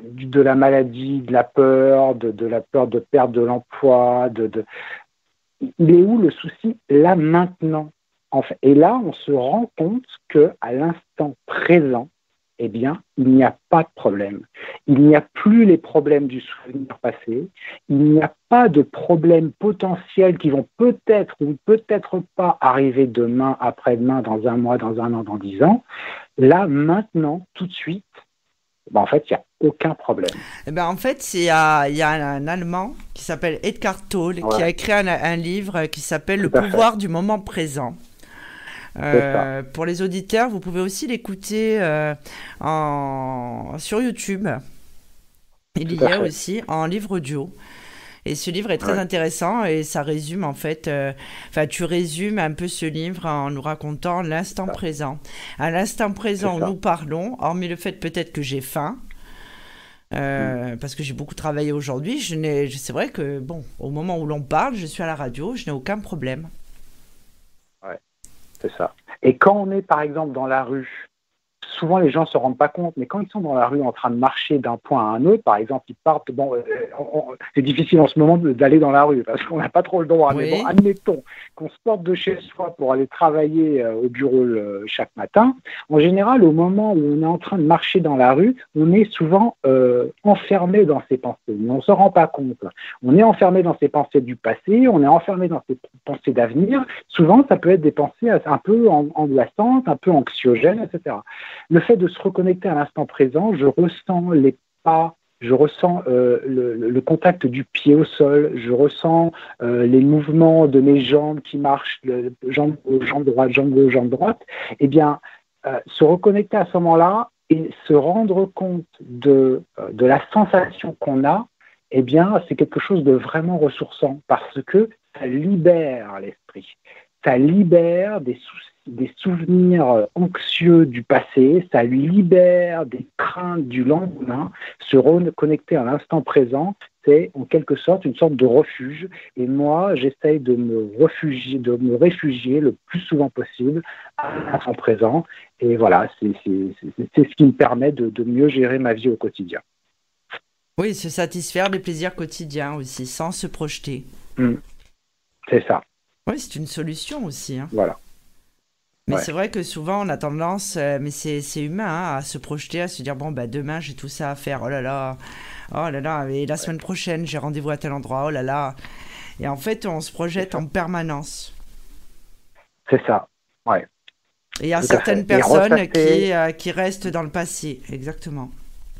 de la maladie, de la peur, de la peur de perdre de l'emploi, il est où le souci là maintenant en fait? Et là, on se rend compte que à l'instant présent, eh bien, il n'y a pas de problème. Il n'y a plus les problèmes du souvenir passé. Il n'y a pas de problèmes potentiels qui vont peut-être ou peut-être pas arriver demain, après-demain, dans un mois, dans un an, dans 10 ans. Là, maintenant, tout de suite, en fait, il n'y a aucun problème. Eh ben, en fait, il y a un Allemand qui s'appelle Eckhart Tolle qui a écrit un livre qui s'appelle Le pouvoir du moment présent. Pour les auditeurs, vous pouvez aussi l'écouter sur YouTube. Il y a aussi en livre audio. Et ce livre est très intéressant et ça résume en fait, tu résumes un peu ce livre en nous racontant l'instant présent. À l'instant présent où nous parlons, hormis le fait peut-être que j'ai faim, parce que j'ai beaucoup travaillé aujourd'hui, c'est vrai que au moment où l'on parle, je suis à la radio, je n'ai aucun problème. Ouais, c'est ça. Et quand on est par exemple dans la rue, souvent les gens ne se rendent pas compte, mais quand ils sont dans la rue en train de marcher d'un point à un autre, par exemple, ils partent, c'est difficile en ce moment d'aller dans la rue parce qu'on n'a pas trop le droit, mais bon, admettons qu'on se porte de chez soi pour aller travailler au bureau chaque matin. En général, au moment où on est en train de marcher dans la rue, on est souvent enfermé dans ses pensées, mais on ne se rend pas compte. On est enfermé dans ses pensées du passé, on est enfermé dans ses pensées d'avenir. Souvent, ça peut être des pensées un peu angoissantes, un peu anxiogènes, etc. Le fait de se reconnecter à l'instant présent, je ressens les pas, je ressens le contact du pied au sol, je ressens les mouvements de mes jambes qui marchent, jambe gauche, jambe droite, jambe gauche, jambe droite. Eh bien, se reconnecter à ce moment-là et se rendre compte de la sensation qu'on a, eh bien, c'est quelque chose de vraiment ressourçant parce que ça libère l'esprit, ça libère des souvenirs anxieux du passé, ça lui libère des craintes du lendemain. Se reconnecter à l'instant présent, c'est en quelque sorte une sorte de refuge. Et moi, j'essaye de me réfugier le plus souvent possible à l'instant présent. Et voilà, c'est ce qui me permet de mieux gérer ma vie au quotidien. Oui, se satisfaire des plaisirs quotidiens aussi, sans se projeter. C'est ça. Oui, c'est une solution aussi. Voilà. Mais c'est vrai que souvent, on a tendance, mais c'est humain, à se projeter, à se dire, demain, j'ai tout ça à faire, oh là là, et la semaine prochaine, j'ai rendez-vous à tel endroit, oh là là. Et en fait, on se projette en permanence. C'est ça, ouais. Et il y a certaines personnes qui restent dans le passé, exactement.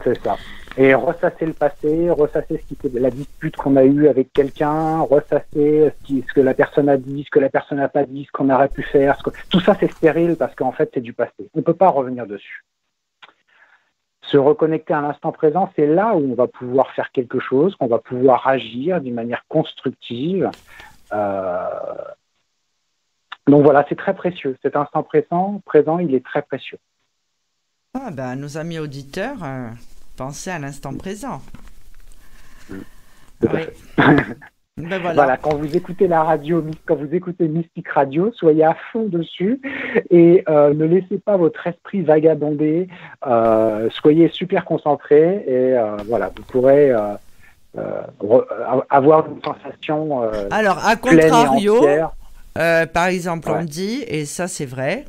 C'est ça. Et ressasser le passé, ressasser la dispute qu'on a eue avec quelqu'un, ressasser ce que la personne a dit, ce que la personne n'a pas dit, ce qu'on aurait pu faire. Tout ça, c'est stérile parce qu'en fait, c'est du passé. On ne peut pas revenir dessus. Se reconnecter à l'instant présent, c'est là où on va pouvoir faire quelque chose, qu'on va pouvoir agir d'une manière constructive. Donc voilà, c'est très précieux. Cet instant présent, il est très précieux. Nos amis auditeurs, pensez à l'instant présent. Voilà, quand vous écoutez la radio, quand vous écoutez Mystique Radio, soyez à fond dessus et ne laissez pas votre esprit vagabonder. Soyez super concentrés et voilà, vous pourrez avoir une sensation Alors, à contrario, par exemple, on dit, et ça c'est vrai,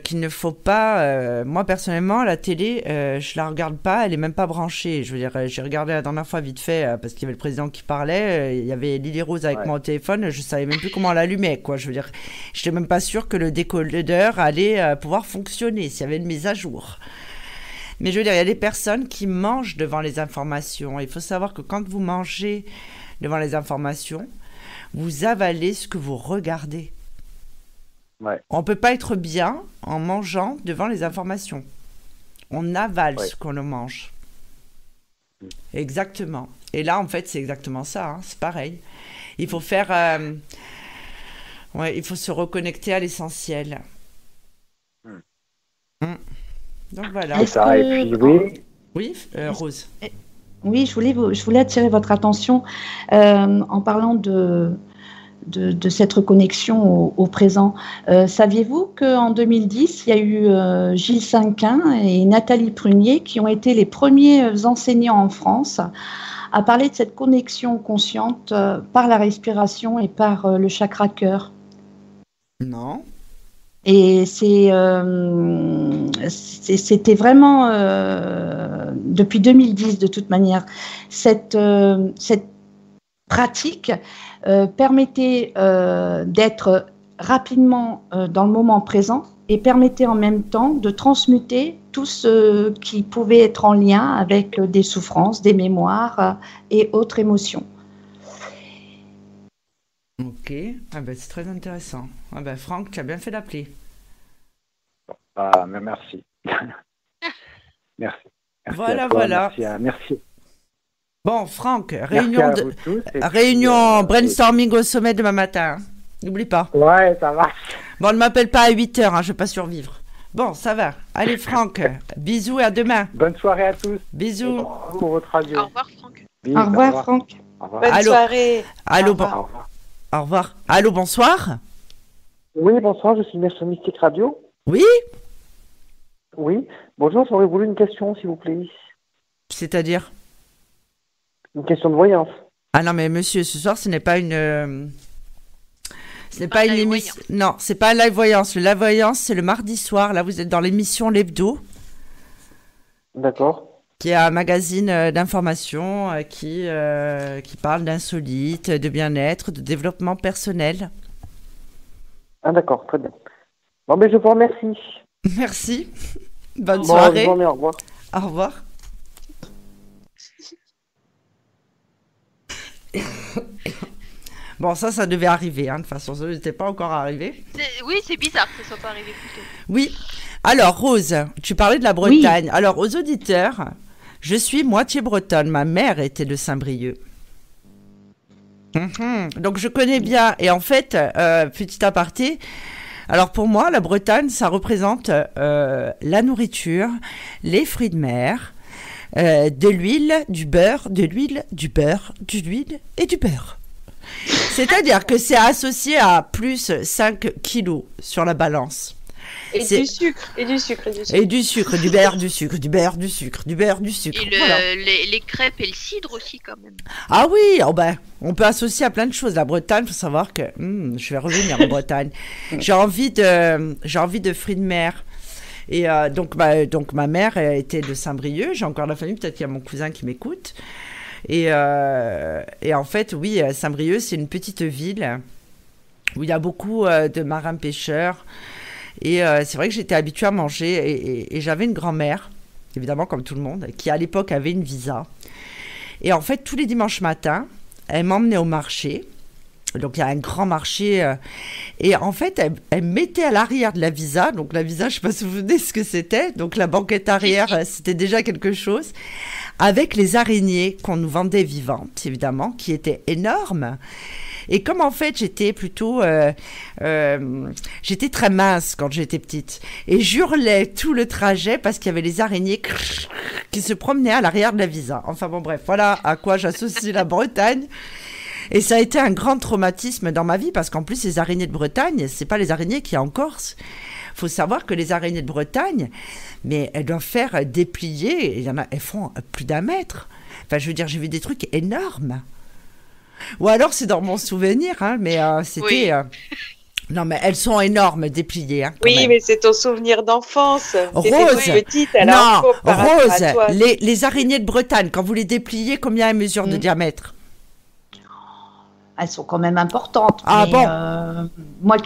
qu'il ne faut pas... moi, personnellement, la télé, je la regarde pas, elle est même pas branchée. Je veux dire, j'ai regardé la dernière fois vite fait, parce qu'il y avait le président qui parlait, il y avait Lily Rose avec moi au téléphone, je savais même plus comment on l'allumait, quoi. Je veux dire, j'étais même pas sûre que le décodeur allait pouvoir fonctionner, s'il y avait une mise à jour. Mais je veux dire, il y a des personnes qui mangent devant les informations. Il faut savoir que quand vous mangez devant les informations, vous avalez ce que vous regardez. Ouais. On ne peut pas être bien en mangeant devant les informations. On avale ce qu'on mange. Exactement. Et là, en fait, c'est exactement ça. Hein. C'est pareil. Il faut faire... il faut se reconnecter à l'essentiel. Donc voilà. Ça, et puis oui. Oui, Rose. Oui, je voulais attirer votre attention en parlant de cette reconnexion au présent. Saviez-vous qu'en 2010, il y a eu Gilles Cinquin et Nathalie Prunier qui ont été les premiers enseignants en France à parler de cette connexion consciente par la respiration et par le chakra cœur? Non. Et c'était vraiment, depuis 2010 de toute manière, cette pratique permettait d'être rapidement dans le moment présent et permettait en même temps de transmuter tout ce qui pouvait être en lien avec des souffrances, des mémoires et autres émotions. Ok, c'est très intéressant. Franck, tu as bien fait d'appeler. Mais merci. Merci. Voilà. Merci. Bon, Franck, réunion brainstorming au sommet demain matin. Hein. N'oublie pas. Ouais, ça marche. Bon, ne m'appelle pas à 8h, hein, je ne vais pas survivre. Bon, ça va. Allez, Franck, bisous et à demain. Bonne soirée à tous. Bisous. Pour votre radio. Au revoir, Franck. Au revoir, Franck. Au revoir. Bonne soirée. Allô, Au revoir. Au revoir. Allô, bonsoir. Oui, bonsoir, je suis Maître Mystique Radio. Oui. Oui, bonjour, j'aurais voulu une question, s'il vous plaît. C'est-à-dire? Une question de voyance. Ah non, mais monsieur, ce soir, ce n'est pas une... Ce n'est pas une émission... Non, c'est pas un live voyance. Le live voyance, c'est le mardi soir. Là, vous êtes dans l'émission L'Hebdo. D'accord. Qui est un magazine d'information qui parle d'insolite, de bien-être, de développement personnel. Ah d'accord, très bien. Bon, ben je vous remercie. Merci. Bonne soirée. Bonne journée, au revoir. Au revoir. Bon, ça devait arriver, hein, de toute façon, ça n'était pas encore arrivé. Oui, c'est bizarre que ça soit pas arrivé plus tôt. Oui. Alors, Rose, tu parlais de la Bretagne. Oui. Alors, aux auditeurs, je suis moitié bretonne. Ma mère était de Saint-Brieuc. Donc, je connais bien. Et en fait, petit aparté, alors pour moi, la Bretagne, ça représente la nourriture, les fruits de mer, de l'huile, du beurre, de l'huile, du beurre, de l'huile et du beurre. C'est-à-dire que c'est associé à plus 5 kilos sur la balance. Et du sucre, et du sucre, et du sucre. Et du sucre, du beurre, du sucre, du beurre, du sucre, du beurre, du sucre. Et voilà. les crêpes et le cidre aussi, quand même. Ah oui, on peut associer à plein de choses. La Bretagne, il faut savoir que je vais revenir en Bretagne. J'ai envie de fruits de mer. Et donc ma mère était de Saint-Brieuc. J'ai encore la famille, peut-être qu'il y a mon cousin qui m'écoute. Et en fait, oui, Saint-Brieuc, c'est une petite ville où il y a beaucoup de marins-pêcheurs. Et c'est vrai que j'étais habituée à manger. Et j'avais une grand-mère, évidemment, comme tout le monde, qui à l'époque avait une visa. Et en fait, tous les dimanches matins, elle m'emmenait au marché. Donc, il y a un grand marché. Et en fait, elle mettait à l'arrière de la visa. Donc, la visa, je ne sais pas si vous vous souvenez ce que c'était. Donc, la banquette arrière, c'était déjà quelque chose. Avec les araignées qu'on nous vendait vivantes, évidemment, qui étaient énormes. Et comme en fait, j'étais plutôt... j'étais très mince quand j'étais petite. Et j'hurlais tout le trajet parce qu'il y avait les araignées qui se promenaient à l'arrière de la visa. Enfin bon, bref, voilà à quoi j'associe la Bretagne. Et ça a été un grand traumatisme dans ma vie parce qu'en plus, les araignées de Bretagne, c'est pas les araignées qu'il y a en Corse. Il faut savoir que les araignées de Bretagne, mais elles doivent faire déplier, elles font plus d'1 mètre. Enfin, je veux dire, j'ai vu des trucs énormes. Ou alors, c'est dans mon souvenir, hein, mais c'était... Non, mais elles sont énormes, dépliées. Hein, Oui, même. mais c'est ton souvenir d'enfance. Rose, Petite, alors non, Rose, les araignées de Bretagne, quand vous les dépliez, combien elles mesurent de diamètre? Elles sont quand même importantes. Ah mais, bon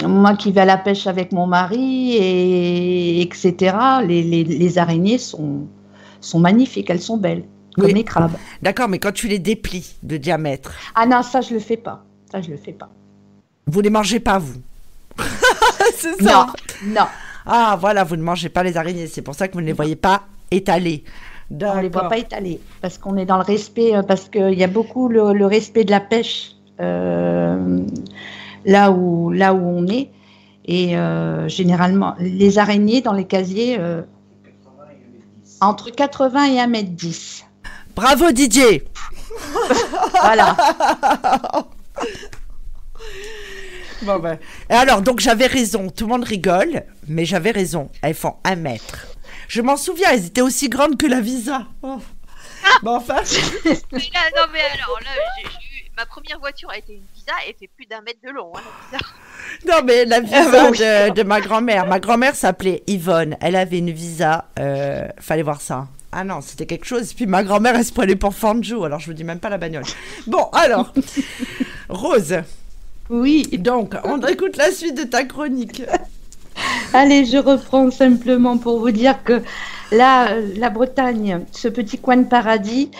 moi qui vais à la pêche avec mon mari, et etc., les araignées sont magnifiques, elles sont belles, comme Oui. les crabes. D'accord, mais quand tu les déplies de diamètre, Ah non, ça je le fais pas. Ça je le fais pas. vous les mangez pas, vous? C'est ça. Non. Ah, voilà, vous ne mangez pas les araignées. C'est pour ça que vous ne les voyez pas étalées. On ne les voit pas étalées parce qu'on est dans le respect, parce qu'il y a beaucoup le respect de la pêche là où on est. Et généralement, les araignées dans les casiers, entre 80 et 1,10 m. Bravo, Didier. Voilà. Bon ben. Et alors, donc j'avais raison. Tout le monde rigole, mais j'avais raison. Elles font 1 mètre. Je m'en souviens, elles étaient aussi grandes que la Visa. Oh. Bon, enfin. Mais là, non, mais alors, là, ma première voiture a été une Visa, elle fait plus d'1 mètre de long, hein, la Visa. Non, mais la Visa de ma grand-mère. Ma grand-mère s'appelait Yvonne. Elle avait une Visa. Fallait voir ça. Ah non, c'était quelque chose. Puis ma grand-mère, elle se prenait pour Fanjo. Alors, je me dis même pas la bagnole. Bon, alors. Rose. Oui. Donc, on écoute la suite de ta chronique. Allez, je reprends simplement pour vous dire que là, la Bretagne, ce petit coin de paradis,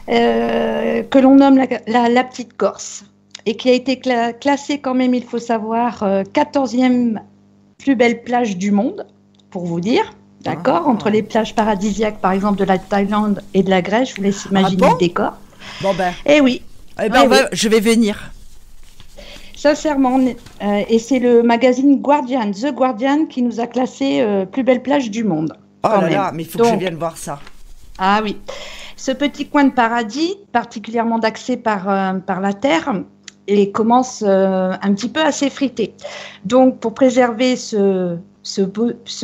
que l'on nomme la petite Corse, et qui a été classée quand même, il faut savoir, 14e plus belle plage du monde, pour vous dire, d'accord, entre les plages paradisiaques, par exemple, de la Thaïlande et de la Grèce, je vous laisse imaginer le décor. Bon ben. Eh oui. Eh ben, je vais venir. Sincèrement, et c'est le magazine Guardian, The Guardian, qui nous a classé plus belle plage du monde. Oh là là, mais il faut que je vienne voir ça. Ah oui. Ce petit coin de paradis, particulièrement d'accès par la terre, et commence un petit peu à s'effriter. Donc, pour préserver ce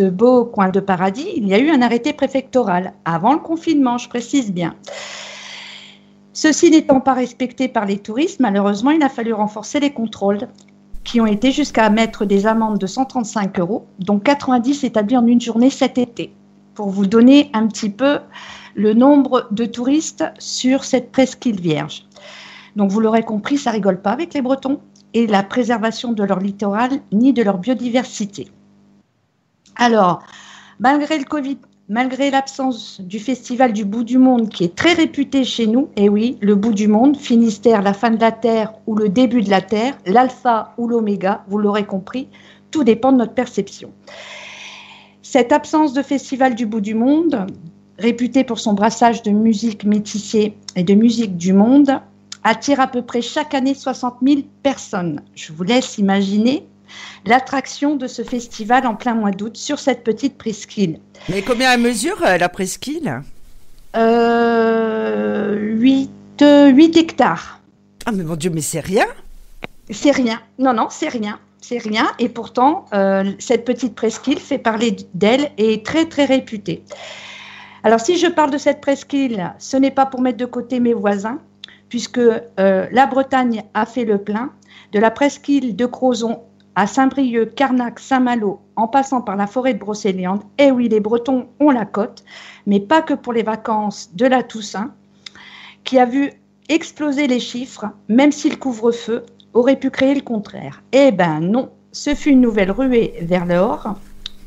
beau coin de paradis, il y a eu un arrêté préfectoral, avant le confinement, je précise bien. Ceci n'étant pas respecté par les touristes, malheureusement, il a fallu renforcer les contrôles qui ont été jusqu'à mettre des amendes de 135 €, dont 90 établis en une journée cet été, pour vous donner un petit peu le nombre de touristes sur cette presqu'île vierge. Donc, vous l'aurez compris, ça rigole pas avec les Bretons et la préservation de leur littoral ni de leur biodiversité. Alors, malgré le Covid, malgré l'absence du festival du bout du monde qui est très réputé chez nous, et oui, le bout du monde, Finistère, la fin de la Terre ou le début de la Terre, l'alpha ou l'oméga, vous l'aurez compris, tout dépend de notre perception. Cette absence de festival du bout du monde, réputé pour son brassage de musique métissée et de musique du monde, attire à peu près chaque année 60 000 personnes. Je vous laisse imaginer l'attraction de ce festival en plein mois d'août sur cette petite presqu'île. Mais combien elle mesure la presqu'île? 8 hectares. Ah mais mon Dieu, mais c'est rien. C'est rien. Non, c'est rien. C'est rien. Et pourtant, cette petite presqu'île fait parler d'elle et est très, très réputée. Alors, si je parle de cette presqu'île, ce n'est pas pour mettre de côté mes voisins, puisque la Bretagne a fait le plein. De la presqu'île de Crozon à Saint-Brieuc, Carnac, Saint-Malo, en passant par la forêt de Brocéliande. Eh oui, les Bretons ont la cote, mais pas que pour les vacances de la Toussaint, qui a vu exploser les chiffres, même si le couvre-feu aurait pu créer le contraire. Eh ben non, ce fut une nouvelle ruée vers l'or,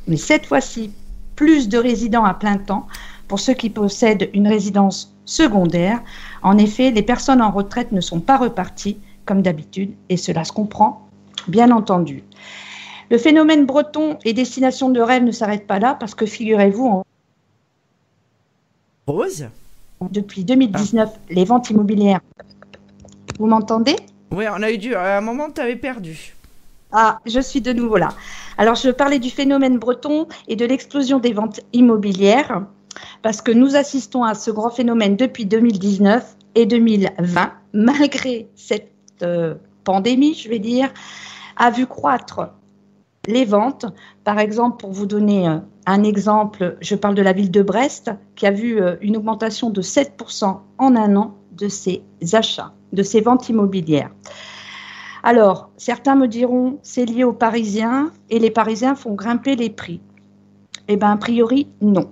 mais cette fois-ci, plus de résidents à plein temps pour ceux qui possèdent une résidence secondaire. En effet, les personnes en retraite ne sont pas reparties, comme d'habitude, et cela se comprend, bien entendu. Le phénomène breton et destination de rêve ne s'arrête pas là, parce que figurez-vous, Rose, depuis 2019, les ventes immobilières. Vous m'entendez? Oui, on a eu à un moment, tu avais perdu. Ah, je suis de nouveau là. Alors, je parlais du phénomène breton et de l'explosion des ventes immobilières, parce que nous assistons à ce grand phénomène depuis 2019 et 2020, malgré cette pandémie, je vais dire, a vu croître les ventes. Par exemple, pour vous donner un exemple, je parle de la ville de Brest, qui a vu une augmentation de 7% en un an de ses achats, de ses ventes immobilières. Alors, certains me diront, c'est lié aux Parisiens et les Parisiens font grimper les prix. Eh bien, a priori, non.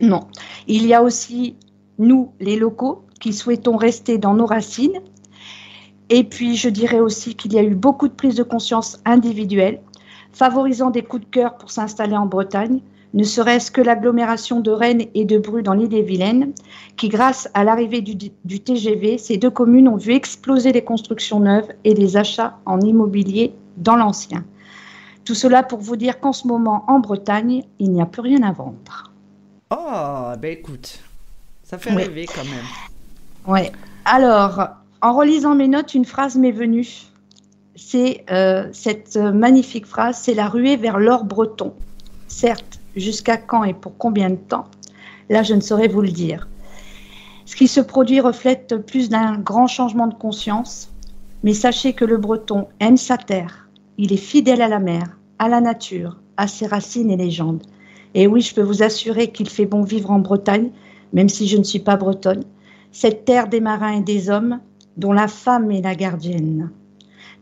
Non. Il y a aussi, nous, les locaux, qui souhaitons rester dans nos racines. Et puis, je dirais aussi qu'il y a eu beaucoup de prise de conscience individuelle, favorisant des coups de cœur pour s'installer en Bretagne, ne serait-ce que l'agglomération de Rennes et de Bru dans l'Ille-et-Vilaine, qui, grâce à l'arrivée du TGV, ces deux communes ont vu exploser les constructions neuves et les achats en immobilier dans l'ancien. Tout cela pour vous dire qu'en ce moment, en Bretagne, il n'y a plus rien à vendre. Oh, ben écoute, ça fait Oui. rêver quand même. Ouais. Alors, en relisant mes notes, une phrase m'est venue. C'est cette magnifique phrase, c'est la ruée vers l'or breton. Certes, jusqu'à quand et pour combien de temps? Là, je ne saurais vous le dire. Ce qui se produit reflète plus d'un grand changement de conscience, mais sachez que le breton aime sa terre. Il est fidèle à la mer, à la nature, à ses racines et légendes. Et oui, je peux vous assurer qu'il fait bon vivre en Bretagne, même si je ne suis pas bretonne. Cette terre des marins et des hommes, dont la femme est la gardienne.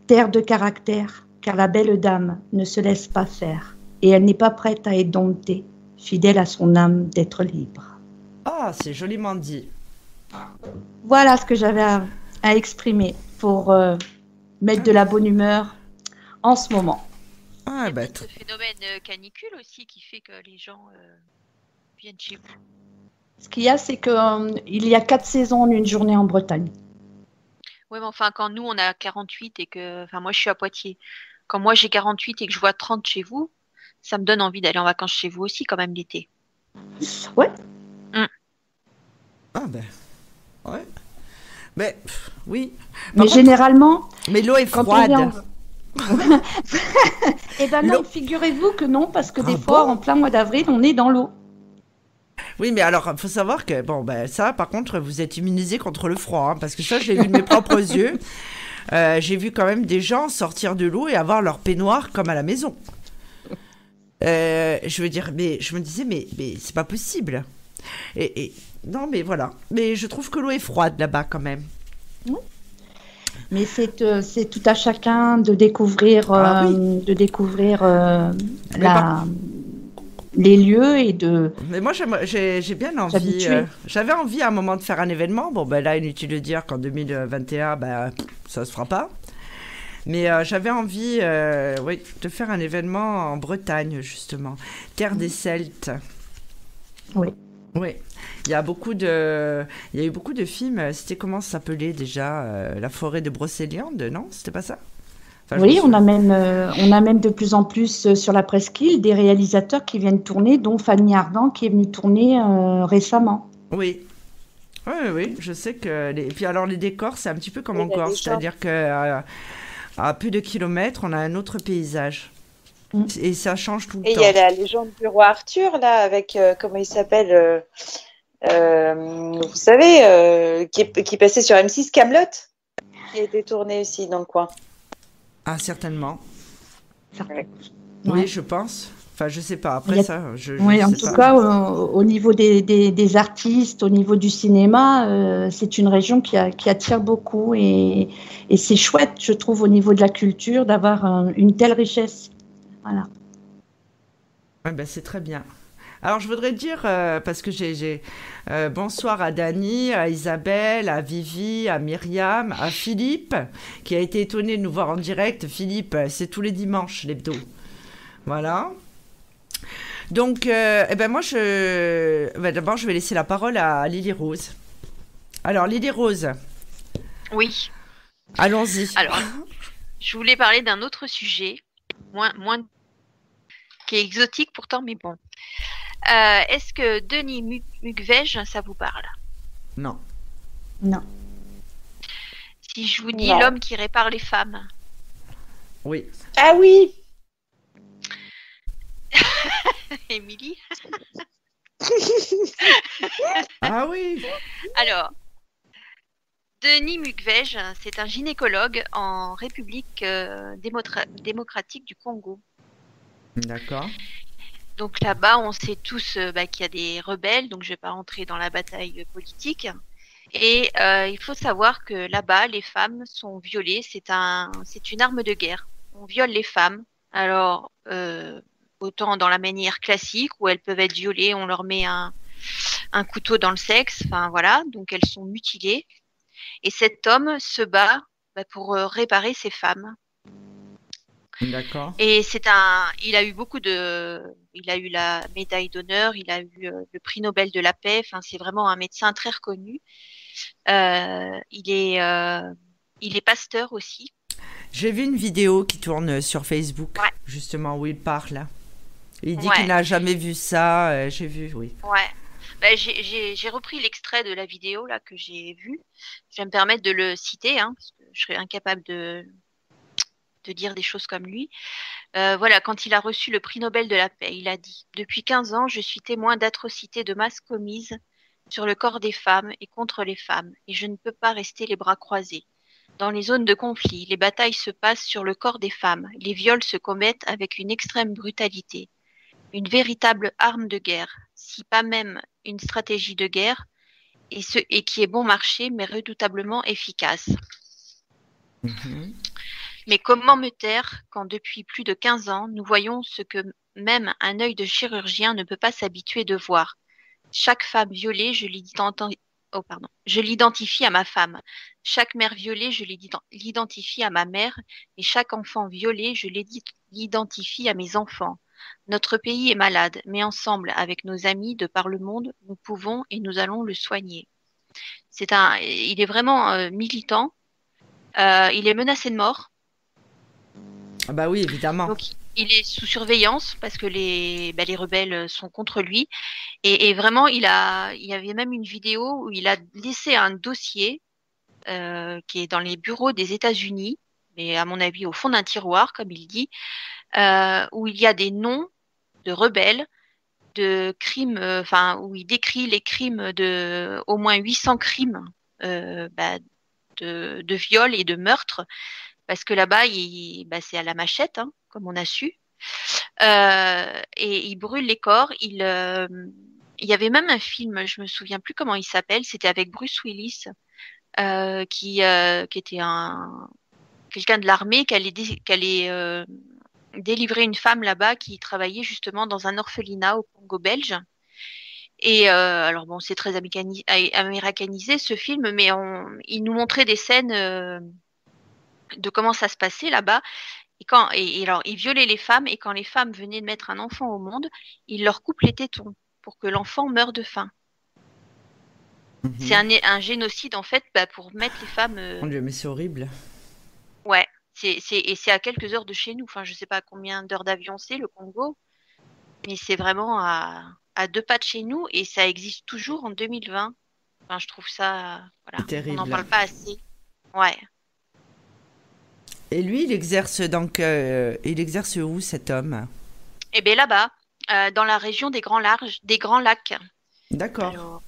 Terre de caractère, car la belle dame ne se laisse pas faire, et elle n'est pas prête à être domptée, fidèle à son âme d'être libre. Ah, c'est joliment dit. Voilà ce que j'avais à exprimer pour mettre de la bonne humeur en ce moment. Ah, Il y a ben, peut-être ce phénomène canicule aussi qui fait que les gens viennent chez vous. Ce qu'il y a, c'est qu'il y a 4 saisons en une journée en Bretagne. Oui, mais enfin, quand nous, on a 48 et que... Enfin, moi, je suis à Poitiers. Quand moi, j'ai 48 et que je vois 30 chez vous, ça me donne envie d'aller en vacances chez vous aussi, quand même, l'été. Ouais. ah ben, ouais. Mais, oui. Par Mais contre, généralement, mais l'eau est quand on froide. vient Eh ben non, L'eau- figurez-vous que non, parce que Ah des fois, bon en plein mois d'avril, on est dans l'eau. Oui, mais alors, il faut savoir que, bon, ben, ça, par contre, vous êtes immunisé contre le froid, hein, parce que ça, je l'ai vu de mes propres yeux. J'ai vu quand même des gens sortir de l'eau et avoir leur peignoir comme à la maison. Je veux dire, mais je me disais, mais c'est pas possible. Non, mais voilà. Mais je trouve que l'eau est froide là-bas quand même. Mais c'est tout à chacun de découvrir, Ah oui. Mais par- les lieux et de... Mais moi, j'ai bien envie. S'habituer. J'avais envie à un moment de faire un événement. Bon, ben là, inutile de dire qu'en 2021, ben, ça se fera pas. Mais j'avais envie oui, de faire un événement en Bretagne, justement. Terre des Celtes. Oui. Oui. Il y a eu beaucoup de films. C'était comment ça s'appelait déjà La forêt de Brocéliande, non? C'était pas ça? Enfin, je Oui, me on a souviens. même de plus en plus sur la presqu'île des réalisateurs qui viennent tourner, dont Fanny Ardant qui est venue tourner récemment. Oui. Oui, oui, je sais que... Et puis alors, les décors, c'est un petit peu comme Oui, en il y a des Corse. C'est-à-dire qu'à à plus de kilomètres, on a un autre paysage. Mm. Et ça change tout le Et il temps. y a la légende du roi Arthur, là, avec, comment il s'appelle vous savez, qui passait sur M6, Camelot, qui a été tourné aussi dans le coin. Ah, certainement. Ouais. Oui, je pense. Enfin, je sais pas. Après Il y a- ça, je Oui, en sais tout pas. cas, au niveau des artistes, au niveau du cinéma, c'est une région qui attire beaucoup et c'est chouette, je trouve, au niveau de la culture, d'avoir une telle richesse. Voilà. Ouais, ben, c'est très bien. Alors, je voudrais dire, parce que j'ai bonsoir à Dani, à Isabelle, à Vivi, à Myriam, à Philippe, qui a été étonné de nous voir en direct. Philippe, c'est tous les dimanches, l'hebdo. Voilà. Donc, eh ben moi, d'abord, je vais laisser la parole à Lily Rose. Alors, Lily Rose, Oui. allons-y. Alors, je voulais parler d'un autre sujet, moins qui est exotique pourtant, mais bon. Est-ce que Denis Mukwege, ça vous parle? Non. Non. Si je vous dis Non. l'homme qui répare les femmes. Oui. Ah oui, Émilie? Ah oui. Alors, Denis Mukwege, c'est un gynécologue en République démocratique du Congo. D'accord. Donc là-bas, on sait tous qu'il y a des rebelles, donc je ne vais pas rentrer dans la bataille politique. Et il faut savoir que là-bas, les femmes sont violées. C'est une arme de guerre. On viole les femmes. Alors, autant dans la manière classique où elles peuvent être violées, on leur met un couteau dans le sexe. Enfin voilà, donc elles sont mutilées. Et cet homme se bat pour réparer ces femmes. D'accord. Et il a eu il a eu la médaille d'honneur, il a eu le prix Nobel de la paix. Enfin, c'est vraiment un médecin très reconnu. Il est pasteur aussi. J'ai vu une vidéo qui tourne sur Facebook, ouais. Justement, où il parle. Il dit qu'il n'a jamais vu ça. J'ai vu, oui. Ouais. Ben, j'ai repris l'extrait de la vidéo là que j'ai vu. Je vais me permettre de le citer, hein, parce que je serais incapable de dire des choses comme lui. Voilà, quand il a reçu le prix Nobel de la paix, il a dit « Depuis 15 ans, je suis témoin d'atrocités de masse commises sur le corps des femmes et contre les femmes, et je ne peux pas rester les bras croisés. Dans les zones de conflit, les batailles se passent sur le corps des femmes, les viols se commettent avec une extrême brutalité. Une véritable arme de guerre, si pas même une stratégie de guerre, et qui est bon marché, mais redoutablement efficace. Mais comment me taire quand depuis plus de 15 ans, nous voyons ce que même un œil de chirurgien ne peut pas s'habituer de voir. Chaque femme violée, je l'identifie à ma femme. Chaque mère violée, je l'identifie à ma mère. Et chaque enfant violé, je l'identifie à mes enfants. Notre pays est malade, mais ensemble, avec nos amis de par le monde, nous pouvons et nous allons le soigner. Il est vraiment militant. Il est menacé de mort. Ah bah oui, évidemment. Donc, il est sous surveillance parce que les rebelles sont contre lui. Et vraiment, il y avait même une vidéo où il a laissé un dossier qui est dans les bureaux des États-Unis, mais à mon avis au fond d'un tiroir, comme il dit, où il y a des noms de rebelles, de crimes, où il décrit les crimes de au moins 800 crimes de viol et de meurtre. Parce que là-bas, c'est à la machette, hein, comme on a su. Et il brûle les corps. Il y avait même un film, je me souviens plus comment il s'appelle, c'était avec Bruce Willis, qui était quelqu'un de l'armée, qui allait délivrer une femme là-bas qui travaillait justement dans un orphelinat au Congo belge. Et alors bon, c'est très américanisé ce film, mais il nous montrait des scènes de comment ça se passait là-bas. Et alors, il violait les femmes, et quand les femmes venaient de mettre un enfant au monde, il leur coupe les tétons pour que l'enfant meure de faim. C'est un génocide, en fait, pour mettre les femmes... Mon Dieu, mais c'est horrible. Ouais, et c'est à quelques heures de chez nous. Enfin, je sais pas combien d'heures d'avion c'est, le Congo, mais c'est vraiment à 2 pas de chez nous, et ça existe toujours en 2020. Enfin, je trouve ça... Voilà, terrible. On n'en parle pas assez. Ouais. Et lui, il exerce où, cet homme? Eh bien, là-bas, dans la région des Grands Lacs. D'accord. Alors,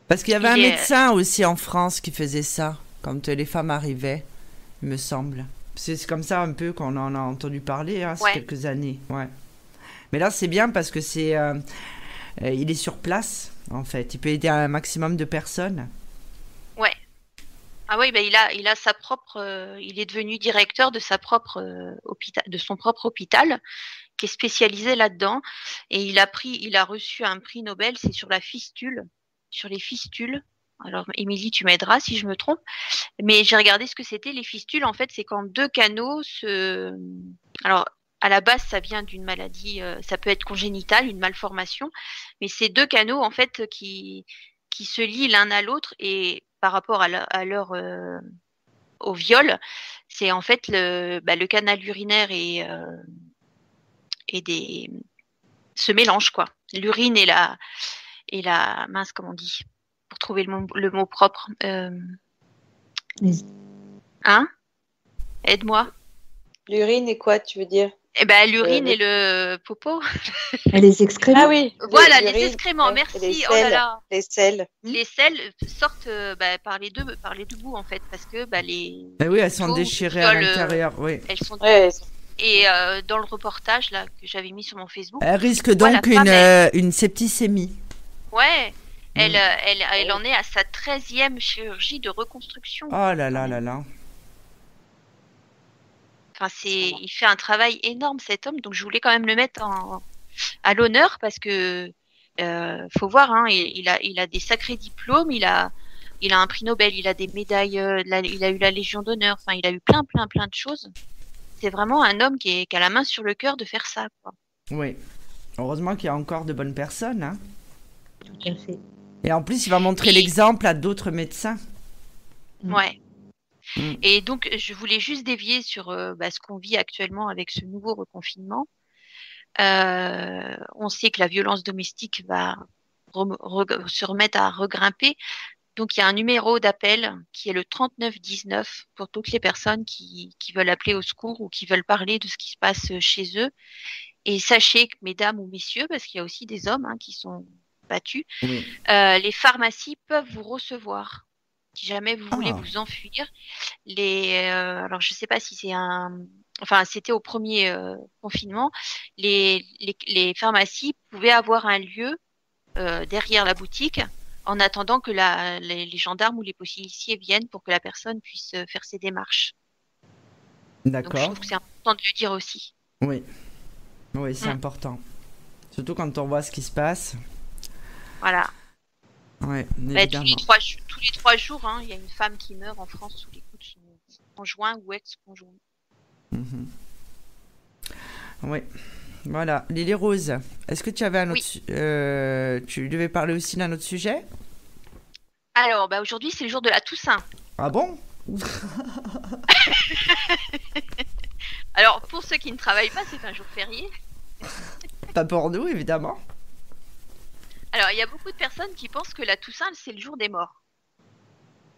parce qu'il y avait un médecin aussi en France qui faisait ça, quand les femmes arrivaient, il me semble. C'est comme ça un peu qu'on en a entendu parler, hein, ces quelques années. Ouais. Mais là, c'est bien parce que il est sur place, en fait. Il peut aider un maximum de personnes. Ouais. Ah oui, il a sa propre, il est devenu directeur de son propre hôpital, qui est spécialisé là-dedans, et il a reçu un prix Nobel, c'est sur les fistules. Alors, Émilie, tu m'aideras si je me trompe, mais j'ai regardé ce que c'était les fistules. En fait, c'est quand 2 canaux alors, à la base, ça vient d'une maladie, ça peut être congénital, une malformation, mais c'est 2 canaux en fait qui se lient l'un à l'autre, et par rapport au viol, c'est en fait le canal urinaire se mélange, quoi. L'urine et la mince, comment on dit, pour trouver le mot propre. Hein? Aide-moi. L'urine et quoi, tu veux dire? Eh ben, l'urine et le popo. Et les excréments. Ah oui. Voilà, les excréments, merci. Oh là là. Les selles. Les selles sortent par les deux bouts, en fait, parce que oui, elles sont déchirées à l'intérieur, oui. Elles sont et dans le reportage là que j'avais mis sur mon Facebook, elles risquent donc une septicémie. Ouais, Elle en est à sa 13e chirurgie de reconstruction. Oh là là là là. Enfin, il fait un travail énorme, cet homme. Donc, je voulais quand même le mettre à l'honneur parce que faut voir, hein, il a des sacrés diplômes, il a un prix Nobel, il a des médailles, il a eu la Légion d'honneur. Enfin, il a eu plein de choses. C'est vraiment un homme qui a la main sur le cœur de faire ça, quoi. Oui. Heureusement qu'il y a encore de bonnes personnes, hein. Tout à fait. Et en plus, il va montrer l'exemple à d'autres médecins. Ouais. Mm. Et donc, je voulais juste dévier sur ce qu'on vit actuellement avec ce nouveau reconfinement. On sait que la violence domestique va se remettre à regrimper. Donc, il y a un numéro d'appel qui est le 3919 pour toutes les personnes qui veulent appeler au secours ou qui veulent parler de ce qui se passe chez eux. Et sachez que, mesdames ou messieurs, parce qu'il y a aussi des hommes, hein, qui sont battus, Oui. les pharmacies peuvent vous recevoir. Si jamais vous voulez vous enfuir, alors je sais pas si c'est c'était au premier confinement, les pharmacies pouvaient avoir un lieu derrière la boutique en attendant que les gendarmes ou les policiers viennent pour que la personne puisse faire ses démarches. D'accord. Donc je trouve que c'est important de le dire aussi. Oui. Oui, c'est important. Surtout quand on voit ce qui se passe. Voilà. Ouais, tous les 3 jours, hein, il y a une femme qui meurt en France sous les coups de son conjoint ou ex-conjoint. Mm-hmm. Oui. Voilà. Lily Rose, est-ce que tu avais un autre... tu devais parler aussi d'un autre sujet? Alors, aujourd'hui, c'est le jour de la Toussaint. Ah bon? Alors, pour ceux qui ne travaillent pas, c'est un jour férié. Pas pour nous, évidemment. Alors, il y a beaucoup de personnes qui pensent que la Toussaint, c'est le jour des morts.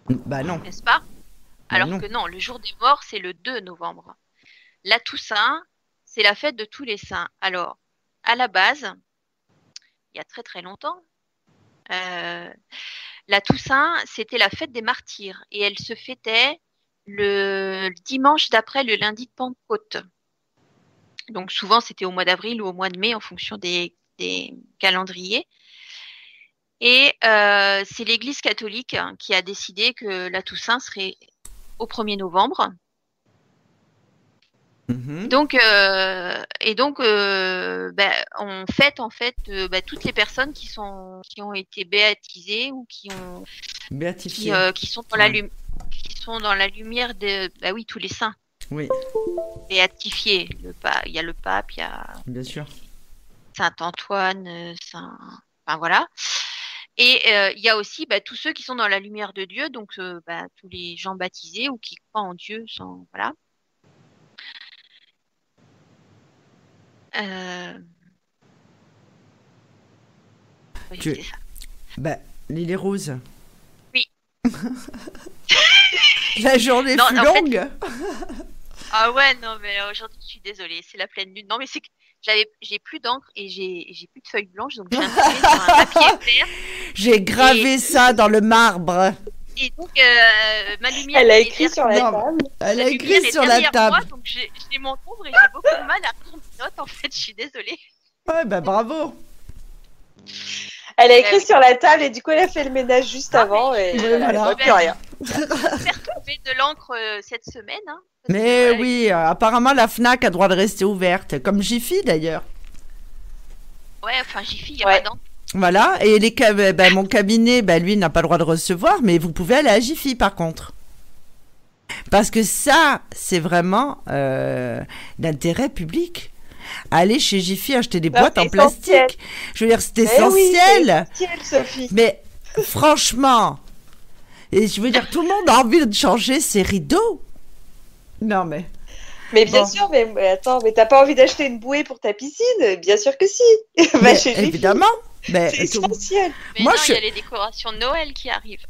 Bah non. N'est-ce pas? Alors non. que non, le jour des morts, c'est le 2 novembre. La Toussaint, c'est la fête de tous les saints. Alors, à la base, il y a très très longtemps, la Toussaint, c'était la fête des martyrs. Et elle se fêtait le dimanche d'après le lundi de Pentecôte. Donc souvent, c'était au mois d'avril ou au mois de mai en fonction des calendriers. Et c'est l'Église catholique qui a décidé que la Toussaint serait au 1er novembre. Mm-hmm. Donc, on fête en fait toutes les personnes qui ont été béatisées ou qui sont dans la lumière de tous les saints. Oui. Béatifiés. Il y a le pape, il y a bien sûr Saint Antoine, enfin voilà. Et il y a aussi tous ceux qui sont dans la lumière de Dieu, donc tous les gens baptisés ou qui croient en Dieu, voilà. C'est ça. Lily Rose. Oui. La journée fut longue. Ah ouais, non, mais aujourd'hui, je suis désolée, c'est la pleine lune. Non, mais c'est que j'ai plus d'encre et j'ai plus de feuilles blanches, donc j'ai imprimé sur un papier vert. J'ai gravé ça dans le marbre. Et donc, ma lumière... Elle a écrit sur la table. Elle a écrit sur la table. Moi, donc j'ai mon ombre et j'ai beaucoup de mal à prendre des notes, en fait, je suis désolée. Ouais, bravo. Elle a écrit sur la table et du coup, elle a fait le ménage juste avant et elle n'a plus rien. Je vais faire trouver de l'encre cette semaine. Hein, mais oui, apparemment, la FNAC a droit de rester ouverte, comme Jiffy d'ailleurs. Ouais, enfin, Jiffy, il n'y a pas d'encre. Voilà, et mon cabinet, lui, n'a pas le droit de recevoir, mais vous pouvez aller à Jiffy par contre. Parce que ça, c'est vraiment d'intérêt public. Aller chez Jiffy acheter des boîtes en plastique. Je veux dire, c'est essentiel. Oui, c'est essentiel, Sophie. Mais franchement, et je veux dire, tout le monde a envie de changer ses rideaux. Non, mais... Mais bien sûr, mais attends, mais t'as pas envie d'acheter une bouée pour ta piscine? Bien sûr que si. Va chez Jiffy. Évidemment. C'est essentiel. Mais il y a les décorations de Noël qui arrivent.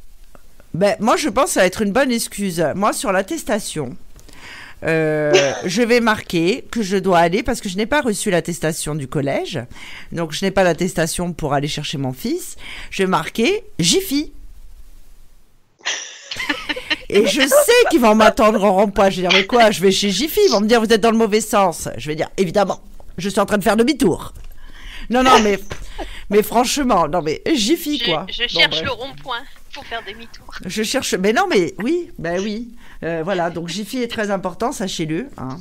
Moi, je pense que ça va être une bonne excuse. Moi, sur l'attestation, je vais marquer que je dois aller, parce que je n'ai pas reçu l'attestation du collège, donc je n'ai pas l'attestation pour aller chercher mon fils. Je vais marquer Jiffy. Et je sais qu'ils vont m'attendre en rond-point. Je vais dire, mais quoi, je vais chez Jiffy. Ils vont me dire, vous êtes dans le mauvais sens. Je vais dire, évidemment, je suis en train de faire demi-tour. Non, mais Mais franchement, non mais Jiffy quoi. Je cherche le rond-point pour faire demi-tour. Je cherche, mais non mais oui, ben oui. Voilà, donc Jiffy est très important, sachez-le. Hein.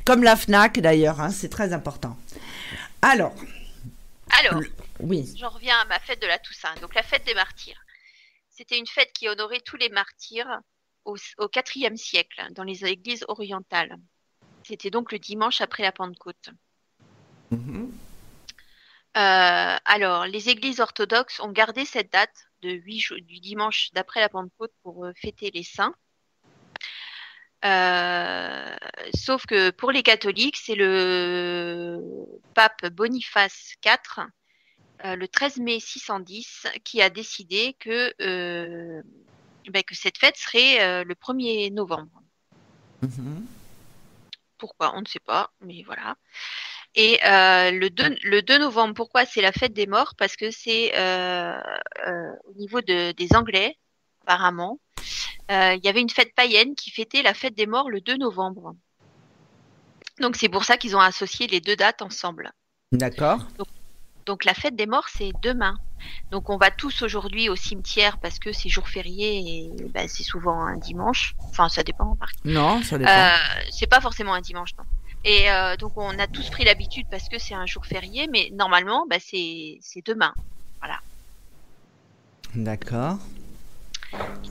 Comme la Fnac d'ailleurs, hein, c'est très important. Alors, oui. J'en reviens à ma fête de la Toussaint. Donc la fête des martyrs. C'était une fête qui honorait tous les martyrs au IVe siècle dans les églises orientales. C'était donc le dimanche après la Pentecôte. Alors, les églises orthodoxes ont gardé cette date du dimanche d'après la Pentecôte pour fêter les saints. Sauf que pour les catholiques, c'est le pape Boniface IV, le 13 mai 610, qui a décidé que cette fête serait le 1er novembre. Pourquoi? On ne sait pas, mais voilà. Et le 2 novembre, pourquoi c'est la fête des morts? Parce que c'est au niveau des Anglais, apparemment. Il y avait une fête païenne qui fêtait la fête des morts le 2 novembre. Donc c'est pour ça qu'ils ont associé les deux dates ensemble. D'accord. Donc la fête des morts, c'est demain. Donc on va tous aujourd'hui au cimetière parce que c'est jour férié et c'est souvent un dimanche. Enfin, ça dépend. Non, ça dépend. C'est pas forcément un dimanche, non. Et donc on a tous pris l'habitude parce que c'est un jour férié, mais normalement, c'est demain. Voilà. D'accord.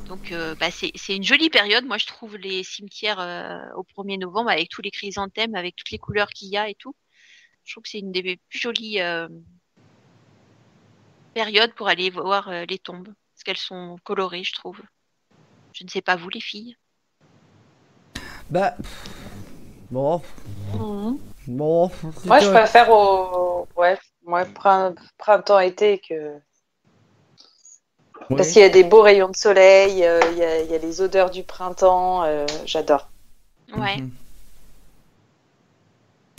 Donc c'est une jolie période. Moi, je trouve les cimetières au 1er novembre avec tous les chrysanthèmes, avec toutes les couleurs qu'il y a et tout. Je trouve que c'est une des plus jolies périodes pour aller voir les tombes. Parce qu'elles sont colorées, je trouve. Je ne sais pas, vous les filles. Bon. Bon. Moi, je préfère printemps-été que... Parce qu'il y a des beaux rayons de soleil, il y a les odeurs du printemps, j'adore. Ouais.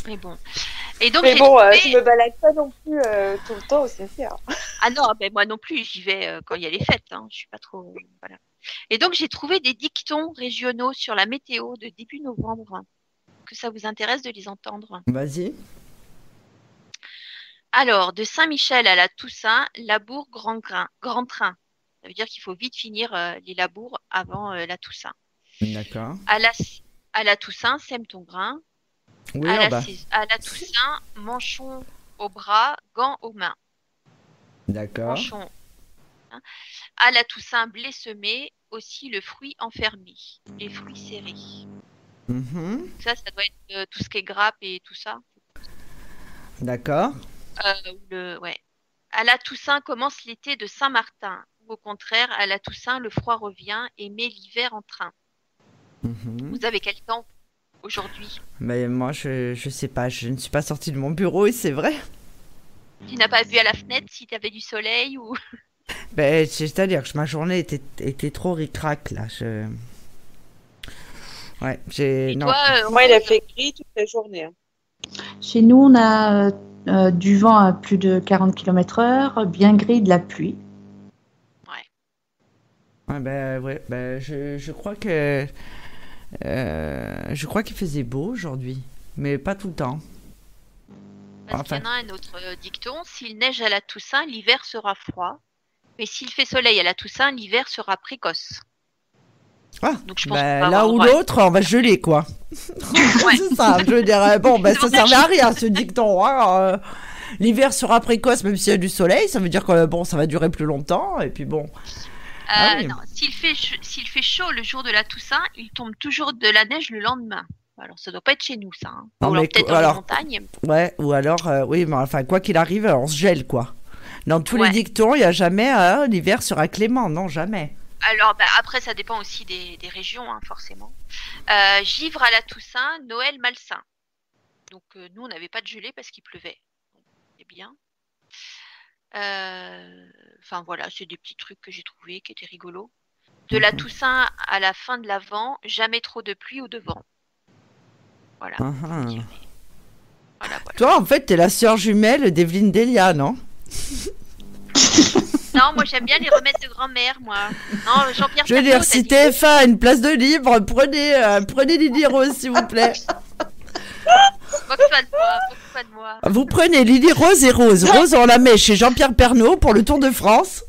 Mais bon. Et donc, je me balade pas non plus tout le temps au cimetière. Ah non, moi non plus, j'y vais quand il y a les fêtes. Hein. Je suis pas trop. Voilà. Et donc, j'ai trouvé des dictons régionaux sur la météo de début novembre. Que ça vous intéresse de les entendre? Vas-y. Alors, de Saint-Michel à la Toussaint, labour grand train. Ça veut dire qu'il faut vite finir les labours avant la Toussaint. D'accord. À la Toussaint, sème ton grain. Oui, à la Toussaint, manchon au bras, gants aux mains. D'accord. Manchon. Hein. À la Toussaint, blé semé, aussi le fruit enfermé, les fruits serrés. Ça doit être tout ce qui est grappe et tout ça. D'accord. Ouais. À la Toussaint commence l'été de Saint-Martin. Au contraire, à la Toussaint, le froid revient et met l'hiver en train. Vous avez quel temps aujourd'hui? Mais moi, je sais pas. Je ne suis pas sortie de mon bureau et c'est vrai. Tu n'as pas vu à la fenêtre si tu avais du soleil ou... C'est-à-dire que ma journée était trop ric-rac là. Ouais, moi, il a fait gris toute la journée. Hein. Chez nous, on a du vent à plus de 40 km/h, bien gris, de la pluie. Ouais. Je crois que qu'il faisait beau aujourd'hui, mais pas tout le temps. Parce qu'il y en a un autre dicton: s'il neige à la Toussaint, l'hiver sera froid. Mais s'il fait soleil à la Toussaint, l'hiver sera précoce. Ah, donc je pense l'un ou l'autre, on va geler, quoi. Ouais. C'est ça, je veux dire, ça servait à rien, ce dicton. Hein. L'hiver sera précoce, même s'il y a du soleil, ça veut dire que ça va durer plus longtemps, et puis bon. Oui. Non, s'il fait chaud le jour de la Toussaint, il tombe toujours de la neige le lendemain. Alors, ça doit pas être chez nous, ça. Hein. Non, ou alors peut-être dans les montagnes. Ouais, ou alors, oui, mais enfin, quoi qu'il arrive, on se gèle, quoi. Dans tous les dictons, il n'y a jamais l'hiver sera clément, non, jamais. Alors, après, ça dépend aussi des régions, hein, forcément. Givre à la Toussaint, Noël malsain. Donc, nous, on n'avait pas de gelée parce qu'il pleuvait. C'est bien. Enfin, voilà, c'est des petits trucs que j'ai trouvés qui étaient rigolos. De la Toussaint à la fin de l'Avent, jamais trop de pluie ou de vent. Voilà. Voilà. Toi, en fait, t'es la sœur jumelle d'Evelyne Delia, non? Non, moi j'aime bien les remèdes de grand-mère, moi. Non, Jean-Pierre. Je veux dire, si TF1 a une place de libre, prenez Lily Rose, s'il vous plaît. Volkswagen, pas de moi. Vous prenez Lily Rose et Rose. Rose, on la met chez Jean-Pierre Pernaut pour le Tour de France.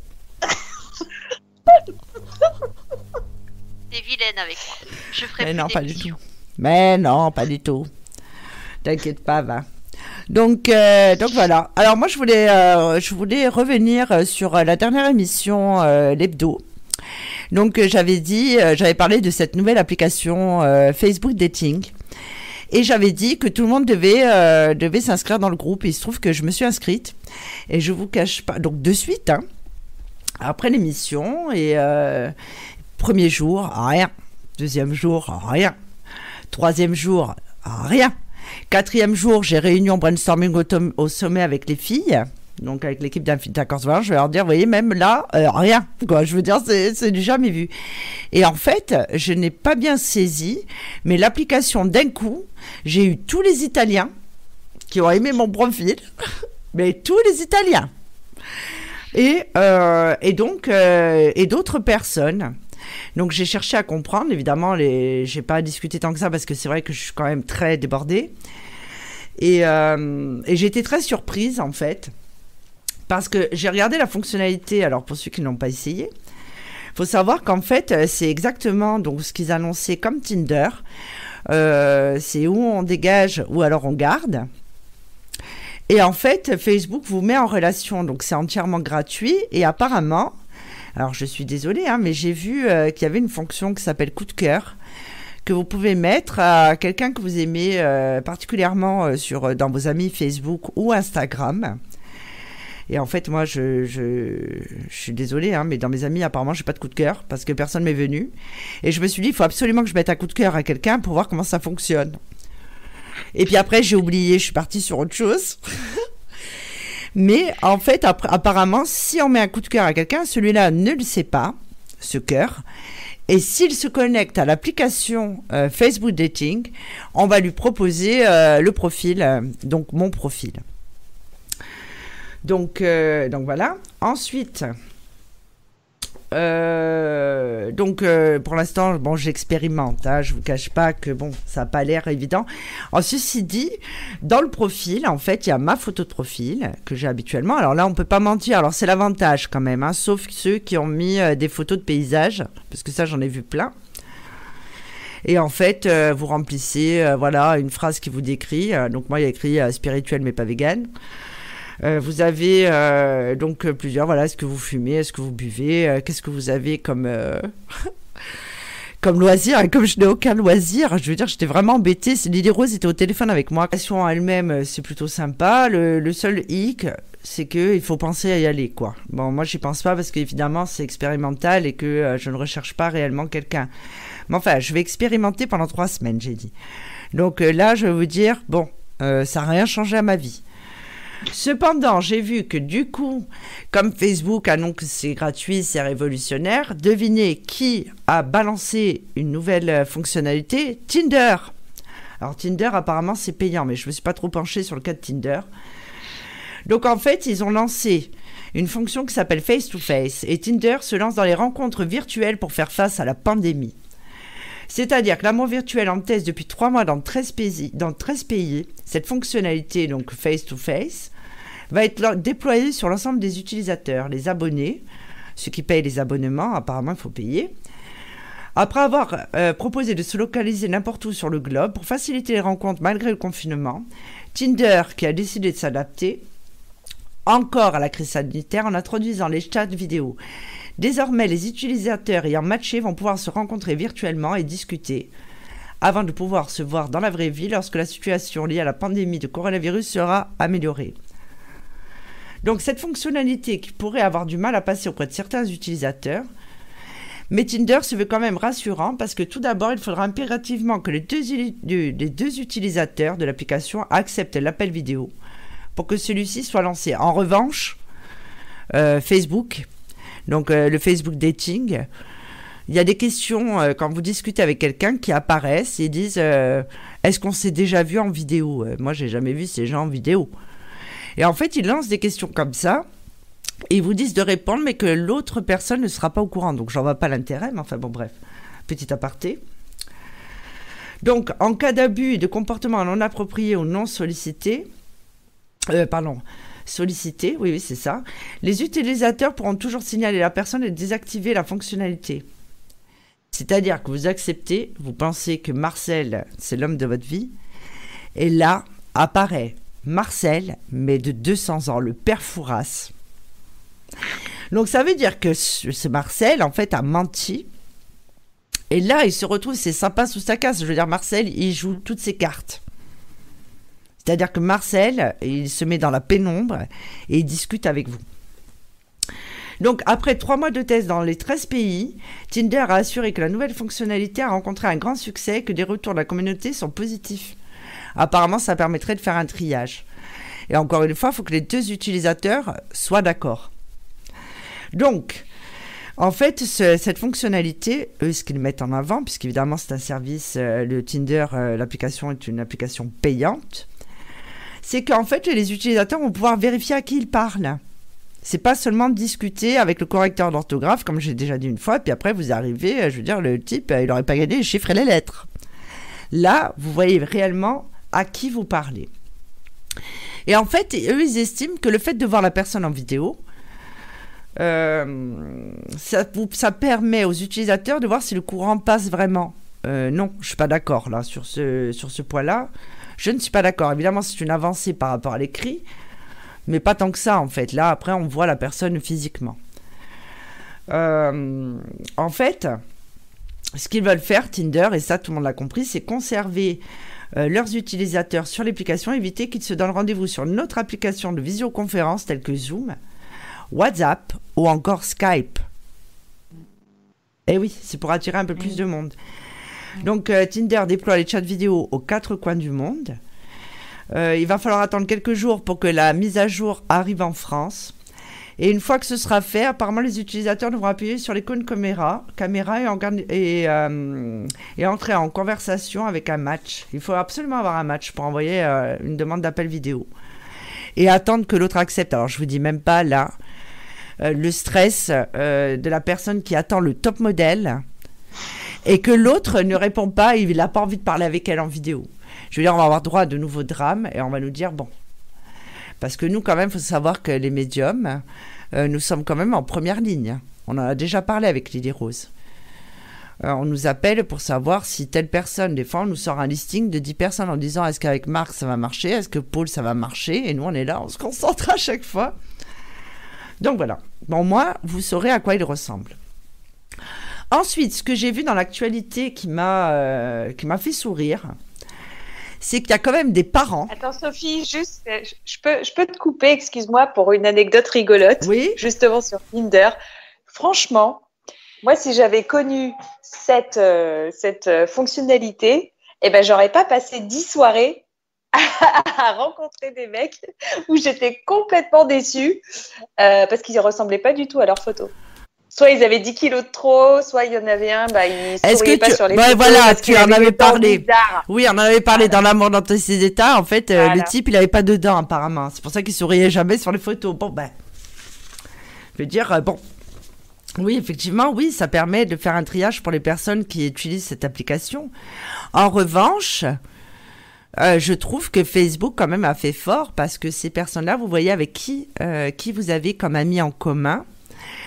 T'es vilaine avec moi. Je ferai Mais plus non, pas du d'émissions. tout. Mais non, pas du tout. T'inquiète pas, va. Donc voilà. Alors moi, je voulais revenir sur la dernière émission, l'hebdo. Donc j'avais parlé de cette nouvelle application Facebook Dating. Et j'avais dit que tout le monde devait s'inscrire dans le groupe. Et il se trouve que je me suis inscrite. Et je vous cache pas. Donc de suite, hein, après l'émission. Et premier jour, rien. Deuxième jour, rien. Troisième jour, rien. Quatrième jour, j'ai réunion brainstorming au sommet avec les filles. Donc avec l'équipe d'Infinitakors, je vais leur dire, vous voyez, même là, rien. Quoi. Je veux dire, c'est du jamais vu. Et en fait, je n'ai pas bien saisi, mais l'application, d'un coup, j'ai eu tous les Italiens qui ont aimé mon profil, mais tous les Italiens. Et d'autres personnes. Donc j'ai cherché à comprendre, évidemment, j'ai pas discuté tant que ça parce que c'est vrai que je suis quand même très débordée. Et j'ai été très surprise en fait, parce que j'ai regardé la fonctionnalité. Alors pour ceux qui ne l'ont pas essayé, il faut savoir qu'en fait c'est exactement donc ce qu'ils annonçaient comme Tinder. C'est où on dégage ou alors on garde. Et en fait Facebook vous met en relation, donc c'est entièrement gratuit et apparemment. Alors, je suis désolée, hein, mais j'ai vu qu'il y avait une fonction qui s'appelle coup de cœur que vous pouvez mettre à quelqu'un que vous aimez particulièrement dans vos amis Facebook ou Instagram. Et en fait, moi, je suis désolée, hein, mais dans mes amis, apparemment, j'ai pas de coup de cœur parce que personne m'est venu. Et je me suis dit, il faut absolument que je mette un coup de cœur à quelqu'un pour voir comment ça fonctionne. Et puis après, j'ai oublié, je suis partie sur autre chose. Mais en fait, apparemment, si on met un coup de cœur à quelqu'un, celui-là ne le sait pas, ce cœur. Et s'il se connecte à l'application Facebook Dating, on va lui proposer le profil, donc mon profil. Donc voilà. Ensuite, pour l'instant, bon, j'expérimente. Hein, je vous cache pas que bon, ça n'a pas l'air évident. Ceci dit, dans le profil, en fait, il y a ma photo de profil que j'ai habituellement. Alors là, on peut pas mentir. Alors c'est l'avantage quand même, hein, sauf ceux qui ont mis des photos de paysages, parce que ça, j'en ai vu plein. Et en fait, vous remplissez, voilà, une phrase qui vous décrit. Donc moi, il y a écrit spirituel mais pas vegan. Vous avez donc plusieurs, voilà, est-ce que vous fumez, est-ce que vous buvez, qu'est-ce que vous avez comme loisir, et comme je n'ai aucun loisir, je veux dire, j'étais vraiment embêtée, Lily Rose était au téléphone avec moi, la question en elle-même, c'est plutôt sympa, le seul hic, c'est qu'il faut penser à y aller, quoi. Bon, moi, j'y pense pas parce qu'évidemment, c'est expérimental et que je ne recherche pas réellement quelqu'un. Mais enfin, je vais expérimenter pendant 3 semaines, j'ai dit. Donc là, je vais vous dire, bon, ça n'a rien changé à ma vie. Cependant, j'ai vu que du coup, comme Facebook annonce que c'est gratuit, c'est révolutionnaire, devinez qui a balancé une nouvelle fonctionnalité? Tinder. Alors Tinder, apparemment, c'est payant, mais je ne me suis pas trop penchée sur le cas de Tinder. Donc en fait, ils ont lancé une fonction qui s'appelle Face to Face, et Tinder se lance dans les rencontres virtuelles pour faire face à la pandémie. C'est-à-dire que l'amour virtuel en test depuis 3 mois dans 13 pays, cette fonctionnalité, donc Face to Face, va être déployée sur l'ensemble des utilisateurs, les abonnés, ceux qui payent les abonnements, apparemment il faut payer. Après avoir proposé de se localiser n'importe où sur le globe pour faciliter les rencontres malgré le confinement, Tinder, qui a décidé de s'adapter encore à la crise sanitaire en introduisant les chats vidéo. Désormais, les utilisateurs ayant matché vont pouvoir se rencontrer virtuellement et discuter avant de pouvoir se voir dans la vraie vie lorsque la situation liée à la pandémie de coronavirus sera améliorée. Donc cette fonctionnalité qui pourrait avoir du mal à passer auprès de certains utilisateurs, mais Tinder se veut quand même rassurant parce que tout d'abord, il faudra impérativement que les deux utilisateurs de l'application acceptent l'appel vidéo pour que celui-ci soit lancé. En revanche, Facebook, donc le Facebook Dating, il y a des questions quand vous discutez avec quelqu'un qui apparaissent et disent est-ce qu'on s'est déjà vu en vidéo? Moi, j'ai jamais vu ces gens en vidéo. Et en fait, ils lancent des questions comme ça et ils vous disent de répondre, mais que l'autre personne ne sera pas au courant. Donc, j'en vois pas l'intérêt, mais enfin bon, bref, petit aparté. Donc, en cas d'abus et de comportement non approprié ou non sollicité, Pardon. Solliciter, oui, c'est ça. Les utilisateurs pourront toujours signaler la personne et désactiver la fonctionnalité. C'est-à-dire que vous acceptez, vous pensez que Marcel, c'est l'homme de votre vie, et là apparaît Marcel, mais de 200 ans, le père Fouras. Donc ça veut dire que ce Marcel, en fait, a menti. Et là, il se retrouve, c'est sympa sous sa casse. Je veux dire, Marcel, il joue toutes ses cartes. C'est-à-dire que Marcel, il se met dans la pénombre et il discute avec vous. Donc, après 3 mois de test dans les 13 pays, Tinder a assuré que la nouvelle fonctionnalité a rencontré un grand succès et que des retours de la communauté sont positifs. Apparemment, ça permettrait de faire un triage. Et encore une fois, il faut que les 2 utilisateurs soient d'accord. Donc, en fait, cette fonctionnalité, eux, ce qu'ils mettent en avant, puisqu'évidemment, c'est un service, le Tinder, l'application est une application payante, c'est qu'en fait, les utilisateurs vont pouvoir vérifier à qui ils parlent. C'est pas seulement discuter avec le correcteur d'orthographe, comme j'ai déjà dit une fois, puis après, vous arrivez, je veux dire, le type, il n'aurait pas gagné les chiffres et les lettres. Là, vous voyez réellement à qui vous parlez. Et en fait, eux, ils estiment que le fait de voir la personne en vidéo, ça permet aux utilisateurs de voir si le courant passe vraiment. Non, je ne suis pas d'accord là, sur ce point-là. Je ne suis pas d'accord. Évidemment, c'est une avancée par rapport à l'écrit, mais pas tant que ça, en fait. Là, après, on voit la personne physiquement. En fait, ce qu'ils veulent faire, Tinder, et ça, tout le monde l'a compris, c'est conserver leurs utilisateurs sur l'application, éviter qu'ils se donnent rendez-vous sur une autre application de visioconférence telle que Zoom, WhatsApp ou encore Skype. Eh oui, c'est pour attirer un peu plus de monde. Donc, Tinder déploie les chats vidéo aux 4 coins du monde. Il va falloir attendre quelques jours pour que la mise à jour arrive en France. Et une fois que ce sera fait, apparemment, les utilisateurs devront appuyer sur l'icône caméra et entrer en conversation avec un match. Il faut absolument avoir un match pour envoyer une demande d'appel vidéo. Et attendre que l'autre accepte. Alors, je vous dis même pas là le stress de la personne qui attend le top modèle et que l'autre ne répond pas, il n'a pas envie de parler avec elle en vidéo. Je veux dire, on va avoir droit à de nouveaux drames et on va nous dire, bon, parce que nous, quand même, il faut savoir que les médiums, nous sommes quand même en première ligne. On en a déjà parlé avec Lily Rose. On nous appelle pour savoir si telle personne, des fois, on nous sort un listing de 10 personnes en disant, est-ce qu'avec Marc, ça va marcher? Est-ce que Paul, ça va marcher? Et nous, on est là, on se concentre à chaque fois. Donc voilà. Bon, moi, vous saurez à quoi il ressemble. Ensuite, ce que j'ai vu dans l'actualité qui m'a fait sourire, c'est qu'il y a quand même des parents. Attends, Sophie, juste, je peux te couper, excuse-moi, pour une anecdote rigolote. Oui. Justement sur Tinder. Franchement, moi, si j'avais connu cette fonctionnalité, eh ben, j'aurais pas passé 10 soirées à rencontrer des mecs où j'étais complètement déçue parce qu'ils ne ressemblaient pas du tout à leurs photos. Soit ils avaient 10 kilos de trop, soit il y en avait un, il ne souriait pas sur les photos. Voilà, tu en avais parlé. Oui, on en avait parlé dans l'amour dans tous ses états. En fait, le type, il n'avait pas de dents apparemment. C'est pour ça qu'il souriait jamais sur les photos. Bon, je veux dire, bon. Oui, effectivement, oui, ça permet de faire un triage pour les personnes qui utilisent cette application. En revanche, je trouve que Facebook quand même a fait fort parce que ces personnes-là, vous voyez avec qui vous avez comme amis en commun.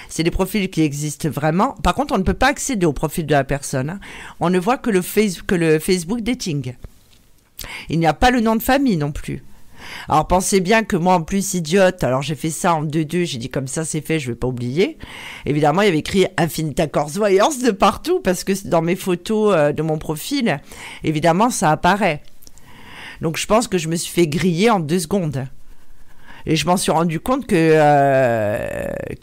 C'est des profils qui existent vraiment. Par contre, on ne peut pas accéder au profil de la personne. Hein. On ne voit que le Facebook dating. Il n'y a pas le nom de famille non plus. Alors, pensez bien que moi, en plus, idiote, alors j'ai fait ça en 2-2, j'ai dit comme ça, c'est fait, je ne vais pas oublier. Évidemment, il y avait écrit Infinita Corse Voyance de partout, parce que dans mes photos de mon profil, évidemment, ça apparaît. Donc, je pense que je me suis fait griller en 2 secondes. Et je m'en suis rendu compte que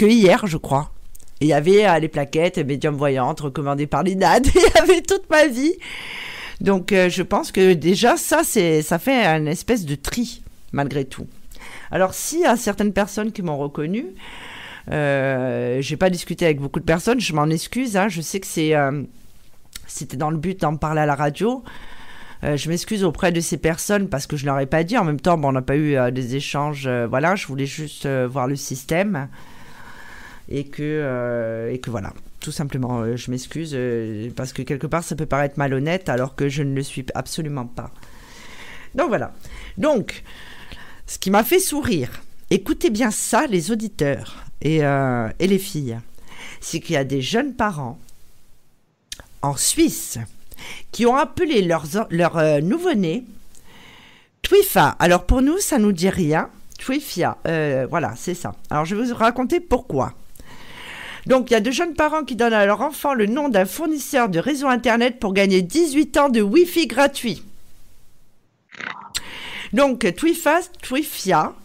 hier, je crois. Il y avait les plaquettes médium voyantes recommandées par l'INAD. Il y avait toute ma vie. Donc, je pense que déjà, ça fait une espèce de tri, malgré tout. Alors, s'il y a certaines personnes qui m'ont reconnu, j'ai pas discuté avec beaucoup de personnes, je m'en excuse. Hein, je sais que c'était dans le but d'en parler à la radio. Je m'excuse auprès de ces personnes parce que je ne leur ai pas dit. En même temps, on n'a pas eu des échanges. Voilà, je voulais juste voir le système. Et que voilà, tout simplement, je m'excuse parce que quelque part, ça peut paraître malhonnête alors que je ne le suis absolument pas. Donc voilà. Donc, ce qui m'a fait sourire, écoutez bien ça les auditeurs et les filles, c'est qu'il y a des jeunes parents en Suisse qui ont appelé leur nouveau-né Twifa. Alors pour nous, ça nous dit rien. Twifia, voilà, c'est ça. Alors je vais vous raconter pourquoi. Donc il y a de jeunes parents qui donnent à leur enfant le nom d'un fournisseur de réseau internet pour gagner 18 ans de Wi-Fi gratuit. Donc Twifia,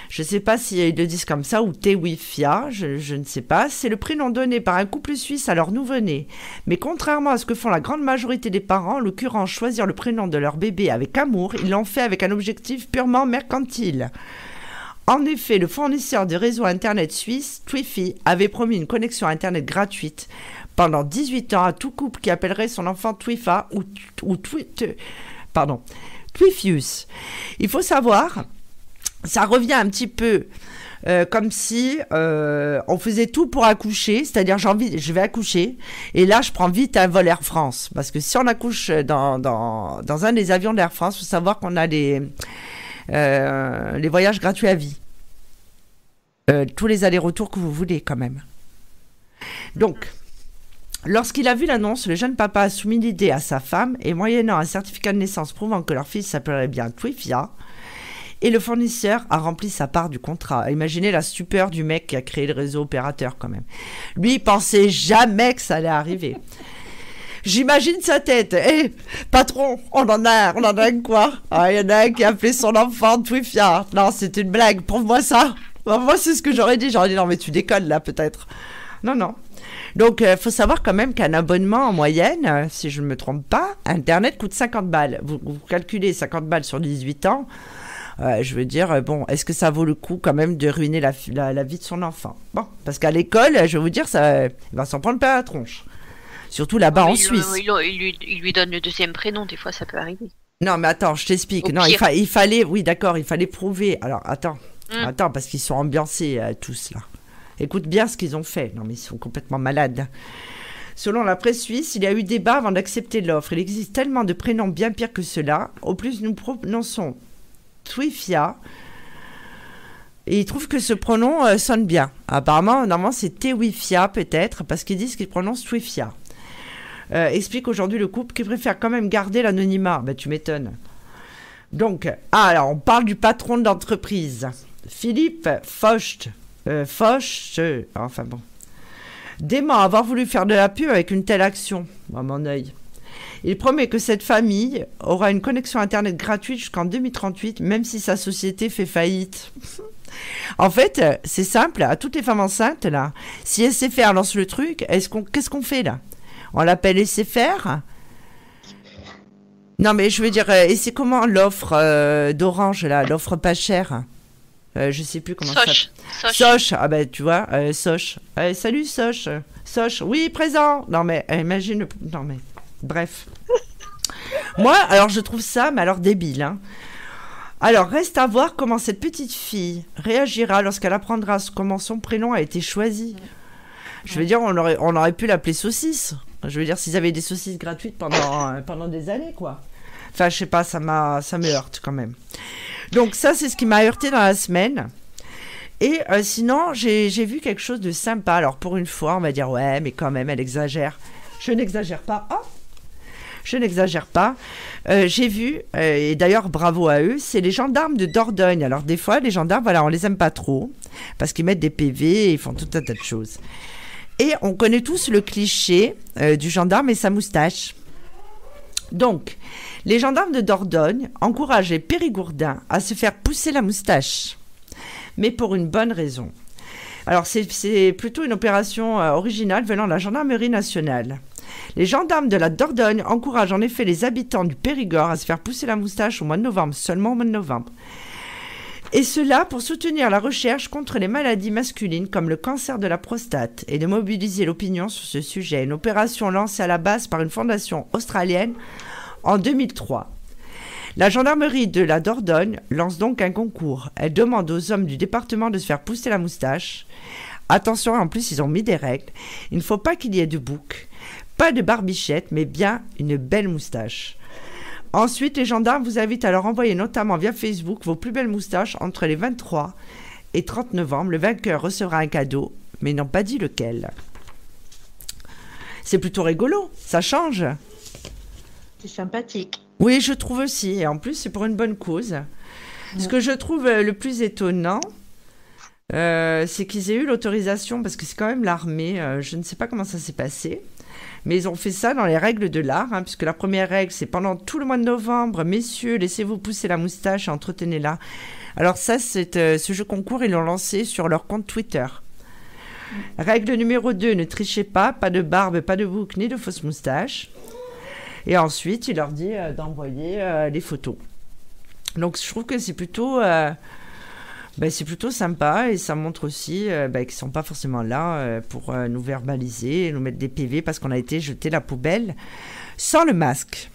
je ne sais pas s'ils le disent comme ça ou Twifia, je ne sais pas. C'est le prénom donné par un couple suisse à leur nouveau-né. Mais contrairement à ce que font la grande majorité des parents, en l'occurrence choisir le prénom de leur bébé avec amour, ils l'ont fait avec un objectif purement mercantile. En effet, le fournisseur de réseau internet suisse, Twifi, avait promis une connexion internet gratuite pendant 18 ans à tout couple qui appellerait son enfant Twifa ou Twifius. Il faut savoir, ça revient un petit peu comme si on faisait tout pour accoucher, c'est-à-dire je vais accoucher, et là je prends vite un vol Air France, parce que si on accouche dans un des avions d'Air France, il faut savoir qu'on a les voyages gratuits à vie. Tous les allers-retours que vous voulez quand même. Donc, lorsqu'il a vu l'annonce, le jeune papa a soumis l'idée à sa femme et moyennant un certificat de naissance prouvant que leur fils s'appellerait bien Twifia, et le fournisseur a rempli sa part du contrat. Imaginez la stupeur du mec qui a créé le réseau opérateur quand même. Lui, il pensait jamais que ça allait arriver. J'imagine sa tête. Patron, on en a un quoi? Il y en a un qui a appelé son enfant Twifia. Non, c'est une blague. Prouve-moi ça. Moi, c'est ce que j'aurais dit. J'aurais dit, non, mais tu déconnes là, peut-être. Non. Donc, faut savoir quand même qu'un abonnement en moyenne, si je ne me trompe pas, Internet coûte 50 balles. Vous calculez 50 balles sur 18 ans. Je veux dire, bon, est-ce que ça vaut le coup quand même de ruiner la vie de son enfant? Bon, parce qu'à l'école, je vais vous dire, il va s'en prendre plein la tronche. Surtout là-bas en Suisse. Il lui donne le deuxième prénom, des fois ça peut arriver. Non, mais attends, je t'explique. Non, il fallait, oui, d'accord, il fallait prouver. Alors, attends, parce qu'ils sont ambiancés tous là. Écoute bien ce qu'ils ont fait. Non, mais ils sont complètement malades. Selon la presse suisse, il y a eu débat avant d'accepter l'offre. Il existe tellement de prénoms bien pires que cela. Au plus, nous prononçons Twifia. Et ils trouvent que ce prénom sonne bien. Apparemment, normalement, c'est Twifia peut-être, parce qu'ils disent qu'ils prononcent Twifia. Explique aujourd'hui le couple qui préfère quand même garder l'anonymat. Ben, tu m'étonnes. Donc, alors, on parle du patron de l'entreprise. Philippe Focht. Enfin bon. Dément avoir voulu faire de la pub avec une telle action. À mon œil. Il promet que cette famille aura une connexion Internet gratuite jusqu'en 2038, même si sa société fait faillite. En fait, c'est simple, à toutes les femmes enceintes, là, si SFR lance le truc, qu'est-ce qu'on fait, là? On l'appelle SFR? Non, mais je veux dire, et c'est comment l'offre d'Orange, là, l'offre pas chère? Je sais plus comment ça s'appelle. Soch. Ah ben, tu vois, Soch. Salut, Soch. Soch, oui, présent. Non, mais imagine... Non, mais... Bref. Moi, alors, je trouve ça, mais alors, débile, hein. Alors, reste à voir comment cette petite fille réagira lorsqu'elle apprendra comment son prénom a été choisi. Je veux dire, on aurait pu l'appeler Saucisse. Je veux dire, s'ils avaient des saucisses gratuites pendant des années, quoi. Enfin, je sais pas, ça me heurte quand même. Donc ça, c'est ce qui m'a heurté dans la semaine. Et sinon, j'ai vu quelque chose de sympa. Alors, pour une fois, on va dire, ouais, mais quand même, elle exagère. Je n'exagère pas. Oh, je n'exagère pas. J'ai vu, et d'ailleurs, bravo à eux, c'est les gendarmes de Dordogne. Alors, des fois, les gendarmes, voilà, on les aime pas trop, parce qu'ils mettent des PV et ils font tout un tas de choses. Et on connaît tous le cliché du gendarme et sa moustache. Donc, les gendarmes de Dordogne encouragent les périgourdins à se faire pousser la moustache. Mais pour une bonne raison. Alors, c'est plutôt une opération originale venant de la gendarmerie nationale. Les gendarmes de la Dordogne encouragent en effet les habitants du Périgord à se faire pousser la moustache au mois de novembre, seulement au mois de novembre. Et cela pour soutenir la recherche contre les maladies masculines comme le cancer de la prostate et de mobiliser l'opinion sur ce sujet. Une opération lancée à la base par une fondation australienne en 2003. La gendarmerie de la Dordogne lance donc un concours. Elle demande aux hommes du département de se faire pousser la moustache. Attention, en plus, ils ont mis des règles. Il ne faut pas qu'il y ait de bouc, pas de barbichette, mais bien une belle moustache. Ensuite, les gendarmes vous invitent à leur envoyer notamment via Facebook vos plus belles moustaches entre les 23 et 30 novembre. Le vainqueur recevra un cadeau, mais ils n'ont pas dit lequel. C'est plutôt rigolo, ça change. C'est sympathique. Oui, je trouve aussi. Et en plus, c'est pour une bonne cause. Ce que je trouve le plus étonnant, c'est qu'ils aient eu l'autorisation, parce que c'est quand même l'armée, je ne sais pas comment ça s'est passé, mais ils ont fait ça dans les règles de l'art, puisque la première règle, c'est pendant tout le mois de novembre, messieurs, laissez-vous pousser la moustache et entretenez-la. Alors ça, ce jeu concours, ils l'ont lancé sur leur compte Twitter. Règle numéro 2, ne trichez pas de barbe, pas de boucle, ni de fausse moustache. Et ensuite, il leur dit d'envoyer les photos. Donc, je trouve que c'est plutôt sympa et ça montre aussi qu'ils ne sont pas forcément là pour nous verbaliser et nous mettre des PV parce qu'on a été jeté la poubelle sans le masque.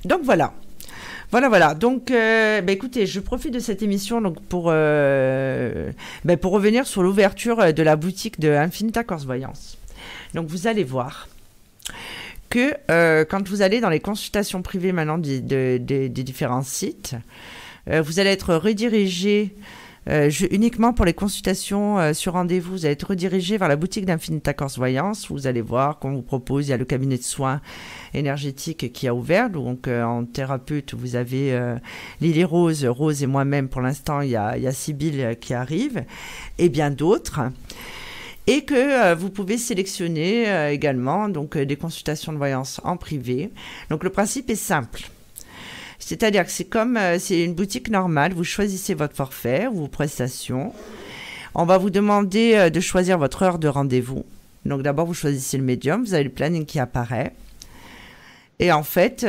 Donc, voilà. Donc, écoutez, je profite de cette émission donc, pour revenir sur l'ouverture de la boutique de Infinita Corse Voyance. Donc, vous allez voir que quand vous allez dans les consultations privées maintenant des différents sites, vous allez être redirigé uniquement pour les consultations sur rendez-vous. Vous allez être redirigé vers la boutique d'Infinita Corse Voyance. Vous allez voir qu'on vous propose, il y a le cabinet de soins énergétiques qui a ouvert. Donc en thérapeute, vous avez Lily Rose et moi-même. Pour l'instant, il y a Sybille qui arrive et bien d'autres. Et que vous pouvez sélectionner également donc, des consultations de voyance en privé. Donc le principe est simple. C'est-à-dire que c'est une boutique normale. Vous choisissez votre forfait ou vos prestations. On va vous demander de choisir votre heure de rendez-vous. Donc d'abord, vous choisissez le médium. Vous avez le planning qui apparaît. Et en fait,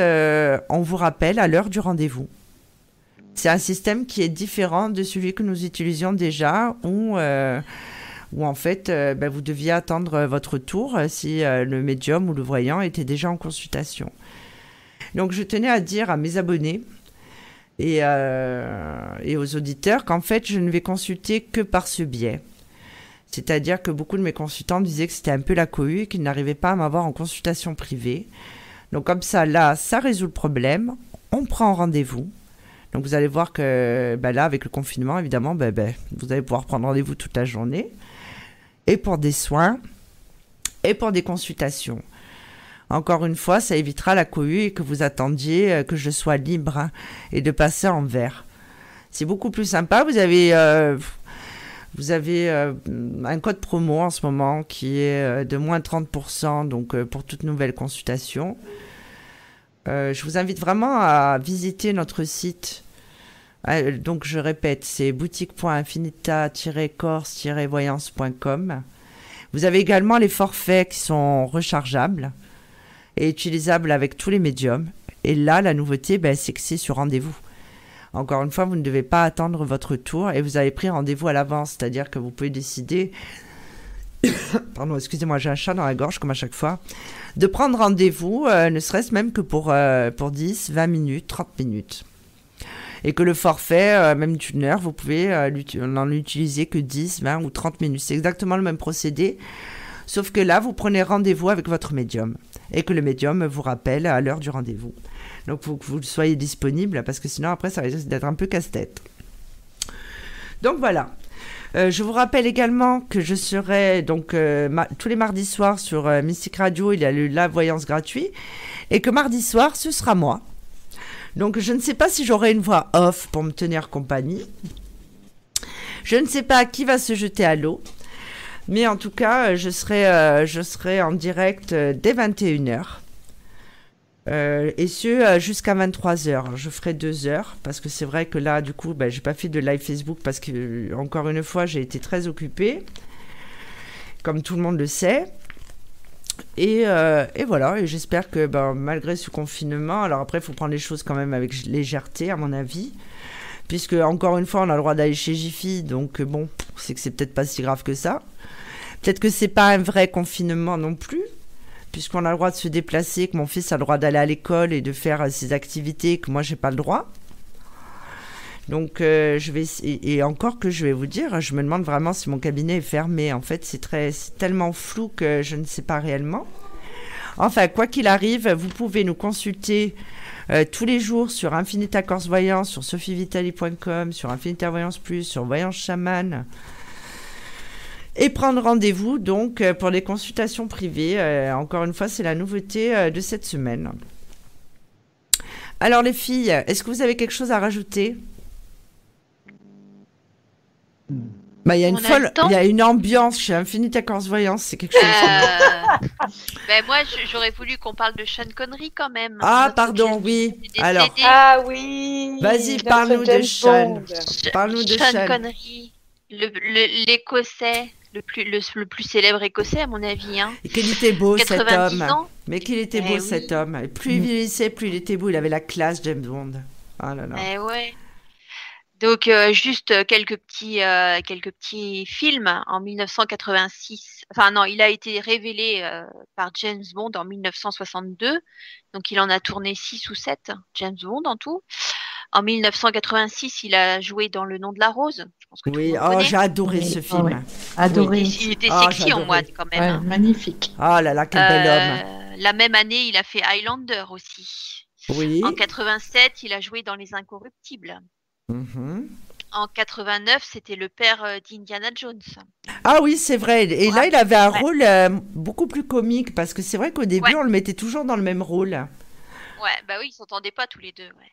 on vous rappelle à l'heure du rendez-vous. C'est un système qui est différent de celui que nous utilisions déjà où en fait, vous deviez attendre votre tour si le médium ou le voyant était déjà en consultation. Donc, je tenais à dire à mes abonnés et aux auditeurs qu'en fait, je ne vais consulter que par ce biais. C'est-à-dire que beaucoup de mes consultants disaient que c'était un peu la cohue et qu'ils n'arrivaient pas à m'avoir en consultation privée. Donc, comme ça, là, ça résout le problème. On prend rendez-vous. Donc, vous allez voir que là, avec le confinement, évidemment, vous allez pouvoir prendre rendez-vous toute la journée. Et pour des soins, et pour des consultations. Encore une fois, ça évitera la cohue et que vous attendiez que je sois libre et de passer en vert. C'est beaucoup plus sympa. Vous avez un code promo en ce moment qui est de moins 30% donc, pour toute nouvelle consultation. Je vous invite vraiment à visiter notre site. Donc, je répète, c'est boutique.infinita-corse-voyance.com. Vous avez également les forfaits qui sont rechargeables et utilisables avec tous les médiums. Et là, la nouveauté, c'est que c'est sur rendez-vous. Encore une fois, vous ne devez pas attendre votre tour et vous avez pris rendez-vous à l'avance. C'est-à-dire que vous pouvez décider, pardon, excusez-moi, j'ai un chat dans la gorge comme à chaque fois, de prendre rendez-vous, ne serait-ce même que pour 10, 20 minutes, 30 minutes. Et que le forfait, même d'une heure, vous pouvez n'en utiliser que 10, 20 ou 30 minutes. C'est exactement le même procédé, sauf que là, vous prenez rendez-vous avec votre médium et que le médium vous rappelle à l'heure du rendez-vous. Donc, il faut que vous soyez disponible parce que sinon, après, ça risque d'être un peu casse-tête. Donc, voilà. Je vous rappelle également que je serai donc tous les mardis soirs sur Mystique Radio, il y a le live voyance gratuit et que mardi soir, ce sera moi. Donc, je ne sais pas si j'aurai une voix off pour me tenir compagnie. Je ne sais pas qui va se jeter à l'eau. Mais en tout cas, je serai en direct dès 21h. Et ce, jusqu'à 23h. Je ferai 2 heures. Parce que c'est vrai que là, du coup, je n'ai pas fait de live Facebook. Parce que, encore une fois, j'ai été très occupée. Comme tout le monde le sait. Et voilà, et j'espère que malgré ce confinement, alors après il faut prendre les choses quand même avec légèreté à mon avis, puisque encore une fois on a le droit d'aller chez Jiffy, donc bon, c'est que c'est peut-être pas si grave que ça. Peut-être que c'est pas un vrai confinement non plus, puisqu'on a le droit de se déplacer, que mon fils a le droit d'aller à l'école et de faire ses activités, que moi j'ai pas le droit. Donc et encore que je vais vous dire, je me demande vraiment si mon cabinet est fermé. En fait, c'est tellement flou que je ne sais pas réellement. Enfin, quoi qu'il arrive, vous pouvez nous consulter tous les jours sur Infinita Corse Voyance, sur sophievitali.com, sur Infinita Voyance Plus, sur Voyance Chaman. Et prendre rendez-vous donc pour les consultations privées. Encore une fois, c'est la nouveauté de cette semaine. Alors les filles, est-ce que vous avez quelque chose à rajouter ? Bah, il y a une ambiance chez Infinita Corse Voyance, c'est quelque chose. Ben moi, j'aurais voulu qu'on parle de Sean Connery quand même. Ah, pardon, oui. Alors, Ah oui. vas-y, notre parle-nous de James Sean. Bond. Parle-nous de Sean Sean. Connery, l'Écossais, le plus célèbre Écossais à mon avis. Hein. Et qu'il était beau cet 90 homme. ans. Mais qu'il était beau cet homme. Et plus il vieillissait, plus il était beau. Il avait la classe, James Bond. Ah là là. Eh ouais. Donc juste quelques petits films en 1986. Enfin non, il a été révélé par James Bond en 1962. Donc il en a tourné 6 ou 7, James Bond en tout. En 1986, il a joué dans Le Nom de la Rose. Je pense que tout le monde connaît. J'ai adoré ce film. Ouais. Adoré. Il était sexy en moi quand même. Ouais, Hein. magnifique. Oh là là, quel bel homme. La même année, il a fait Highlander aussi. Oui. En 87, il a joué dans Les Incorruptibles. Mhm. En 89, c'était le père d'Indiana Jones. Ah oui, c'est vrai. Et là, il avait un Ouais. rôle beaucoup plus comique parce que c'est vrai qu'au début, on le mettait toujours dans le même rôle. Ouais, bah oui, ils s'entendaient pas tous les deux. Ouais.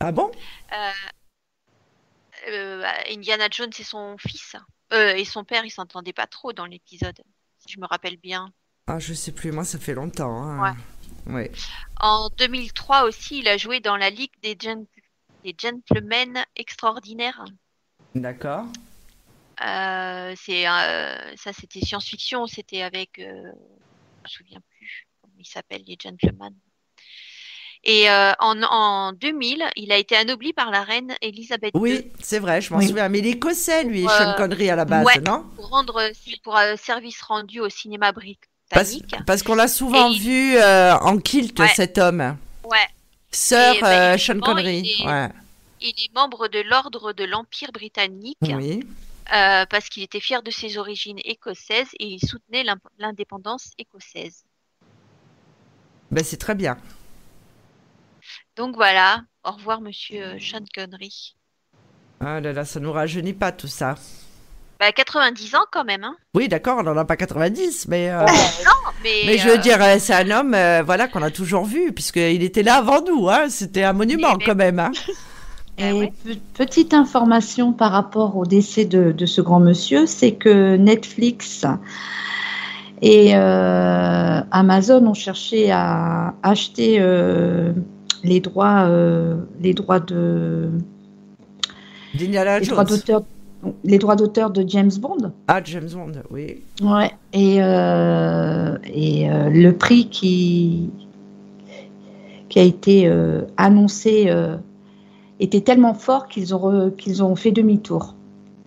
Ah bon? Indiana Jones et son fils et son père, ils s'entendaient pas trop dans l'épisode, si je me rappelle bien. Ah, je sais plus. Moi, ça fait longtemps. Hein. Ouais. En 2003 aussi, il a joué dans la Ligue des Gentlemen Extraordinaires. D'accord. Ça, c'était science-fiction. C'était avec, je me souviens plus comment ils s'appellent, les gentlemen. Et en 2000, il a été anobli par la reine Elisabeth II. Oui, c'est vrai, je m'en souviens. Mais il est écossais, lui, Sean Connery à la base, non? Pour service rendu au cinéma britannique. Parce qu'on l'a souvent vu en kilt, cet homme. Ouais. Sir Sean Connery. Il est membre de l'ordre de l'Empire britannique. Oui. Parce qu'il était fier de ses origines écossaises et il soutenait l'indépendance écossaise. Ben, c'est très bien. Donc voilà, au revoir monsieur Sean Connery. Ah là là, ça nous rajeunit pas tout ça. Bah 90 ans quand même. Hein. Oui, d'accord, on n'en a pas 90, mais... Non, mais je veux dire, c'est un homme voilà, qu'on a toujours vu, puisqu'il était là avant nous. Hein. C'était un monument quand même. Hein. Et petite information par rapport au décès de ce grand monsieur, c'est que Netflix et Amazon ont cherché à acheter les droits d'auteur de James Bond. Ah, James Bond, oui. Ouais. Et le prix qui a été annoncé était tellement fort qu'ils ont fait demi-tour.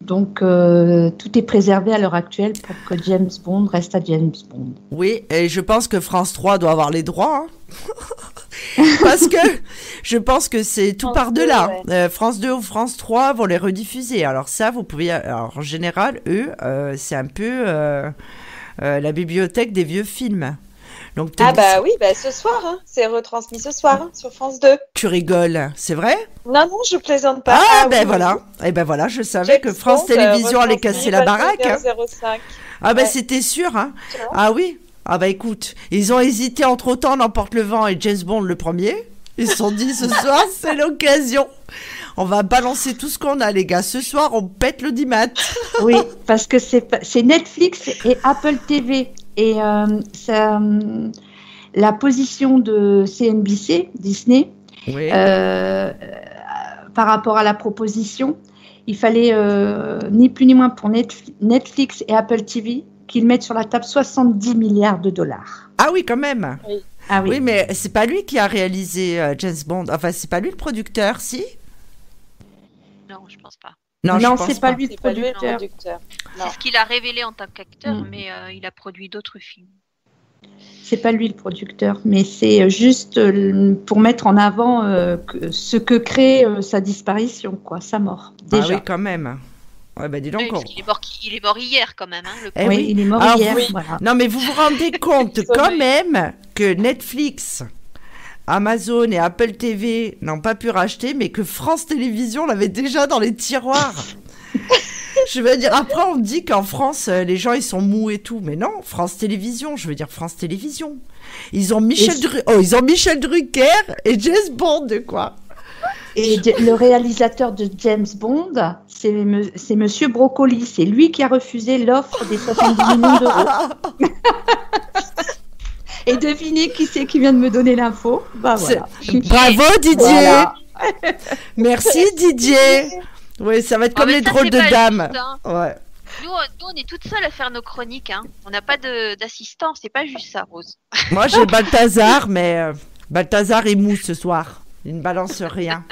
Donc, tout est préservé à l'heure actuelle pour que James Bond reste à James Bond. Oui, et je pense que France 3 doit avoir les droits. Hein. Parce que je pense que c'est tout par-delà. France 2 ou France 3 vont les rediffuser. Alors ça, vous pouvez... Alors, en général, eux, c'est un peu la bibliothèque des vieux films. Donc, oui, ce soir, hein, c'est retransmis ce soir sur France 2. Tu rigoles, c'est vrai? Non, je plaisante pas. Voilà. Et ben voilà, je savais que France Télévisions allait casser la baraque. Hein. C'était sûr. Hein. Ah oui. Ah bah écoute, ils ont hésité entre Autant n'emporte le vent et James Bond le premier. Ils se sont dit ce soir, c'est l'occasion. On va balancer tout ce qu'on a, les gars. Ce soir, on pète l'audimat. Oui, parce que c'est Netflix et Apple TV. Et la position de CNBC, Disney, par rapport à la proposition, il fallait ni plus ni moins pour Netflix et Apple TV qu'ils mettent sur la table 70 milliards de dollars. Ah oui, quand même. Oui. Ah oui. Oui, mais c'est pas lui qui a réalisé James Bond. Enfin, c'est pas lui le producteur, si? Non, je pense pas. Non, c'est pas lui le producteur. C'est ce qu'il a révélé en tant qu'acteur, mais il a produit d'autres films. C'est pas lui le producteur, mais c'est juste pour mettre en avant ce que crée sa disparition, sa mort. Déjà. Ah oui, quand même. Ouais, bah dis donc. Parce qu'il il est mort hier quand même. Hein, oui, il est mort hier. Oui. Voilà. Non, mais vous vous rendez compte quand même que Netflix, Amazon et Apple TV n'ont pas pu racheter, mais que France Télévisions l'avait déjà dans les tiroirs. Je veux dire, après on dit qu'en France, les gens ils sont mous et tout, mais non, France Télévisions, je veux dire France Télévisions. Ils ont Michel Drucker et James Bond, quoi. Et le réalisateur de James Bond, c'est Monsieur Broccoli. C'est lui qui a refusé l'offre des 70 millions d'euros. Et devinez qui c'est qui vient de me donner l'info. Bah, voilà. Bravo Didier. Voilà. Merci Didier. Oui, ça va être comme les drôles de dames. Hein. Ouais. Nous, on est toutes seules à faire nos chroniques. Hein. On n'a pas d'assistant. C'est pas juste ça, Rose. Moi, j'ai Balthazar, mais Balthazar est mou ce soir. Il ne balance rien.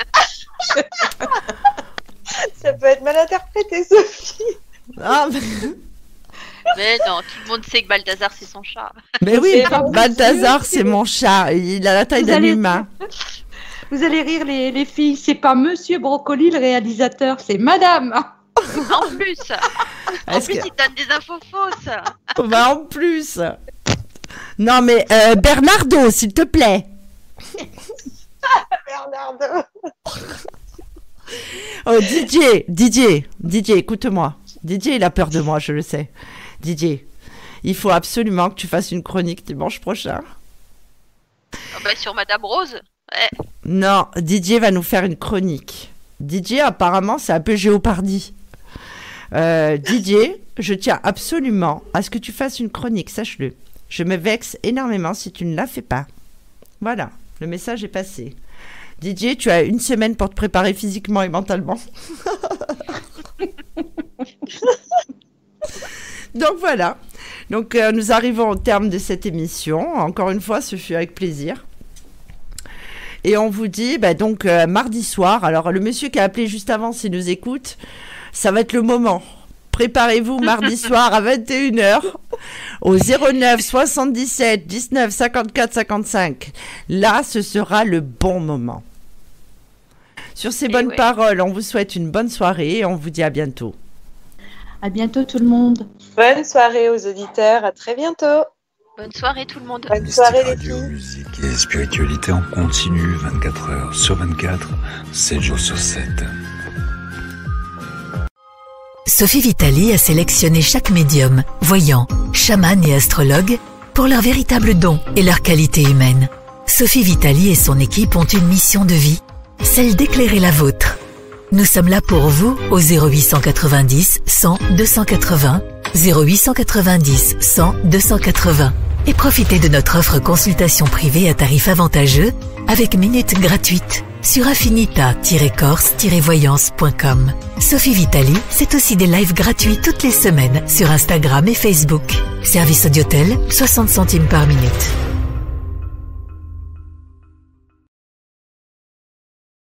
Ça peut être mal interprété, Sophie. Ah, mais non, tout le monde sait que Balthazar, c'est son chat. Mais oui, Balthazar, c'est mon chat. Il a la taille d'un humain. Vous allez rire, les filles. C'est pas Monsieur Broccoli, le réalisateur, c'est Madame. En plus, il donne des infos fausses. Bah, en plus. Non, mais Bernardo, s'il te plaît. Bernardo. Oh, Didier, écoute-moi. Didier, il a peur de moi, je le sais. Didier, il faut absolument que tu fasses une chronique dimanche prochain. Oh bah, sur Madame Rose. Ouais. Non, Didier va nous faire une chronique. Didier, apparemment, c'est un peu Géopardy. Didier, je tiens absolument à ce que tu fasses une chronique, sache-le. Je me vexe énormément si tu ne la fais pas. Voilà, le message est passé. Didier, tu as 1 semaine pour te préparer physiquement et mentalement. Donc voilà. Donc nous arrivons au terme de cette émission. Encore une fois, ce fut avec plaisir. Et on vous dit, donc mardi soir, alors le monsieur qui a appelé juste avant, s'il nous écoute, ça va être le moment. Préparez-vous mardi soir à 21h au 09 77 19 54 55. Là, ce sera le bon moment. Sur ces bonnes paroles, on vous souhaite une bonne soirée et on vous dit à bientôt. À bientôt tout le monde. Bonne soirée aux auditeurs, à très bientôt. Bonne soirée tout le monde. Bonne soirée les Radio, filles. musique et spiritualité en continu 24h sur 24, 7 jours sur 7. Sophie Vitali a sélectionné chaque médium, voyant, chaman et astrologue pour leur véritable don et leur qualité humaine. Sophie Vitali et son équipe ont une mission de vie, celle d'éclairer la vôtre. Nous sommes là pour vous au 0890 100 280, 0890 100 280 et profitez de notre offre consultation privée à tarif avantageux avec minutes gratuites sur affinita-corse-voyance.com. Sophie Vitali, c'est aussi des lives gratuits toutes les semaines sur Instagram et Facebook. Service Audiotel, 60 centimes par minute.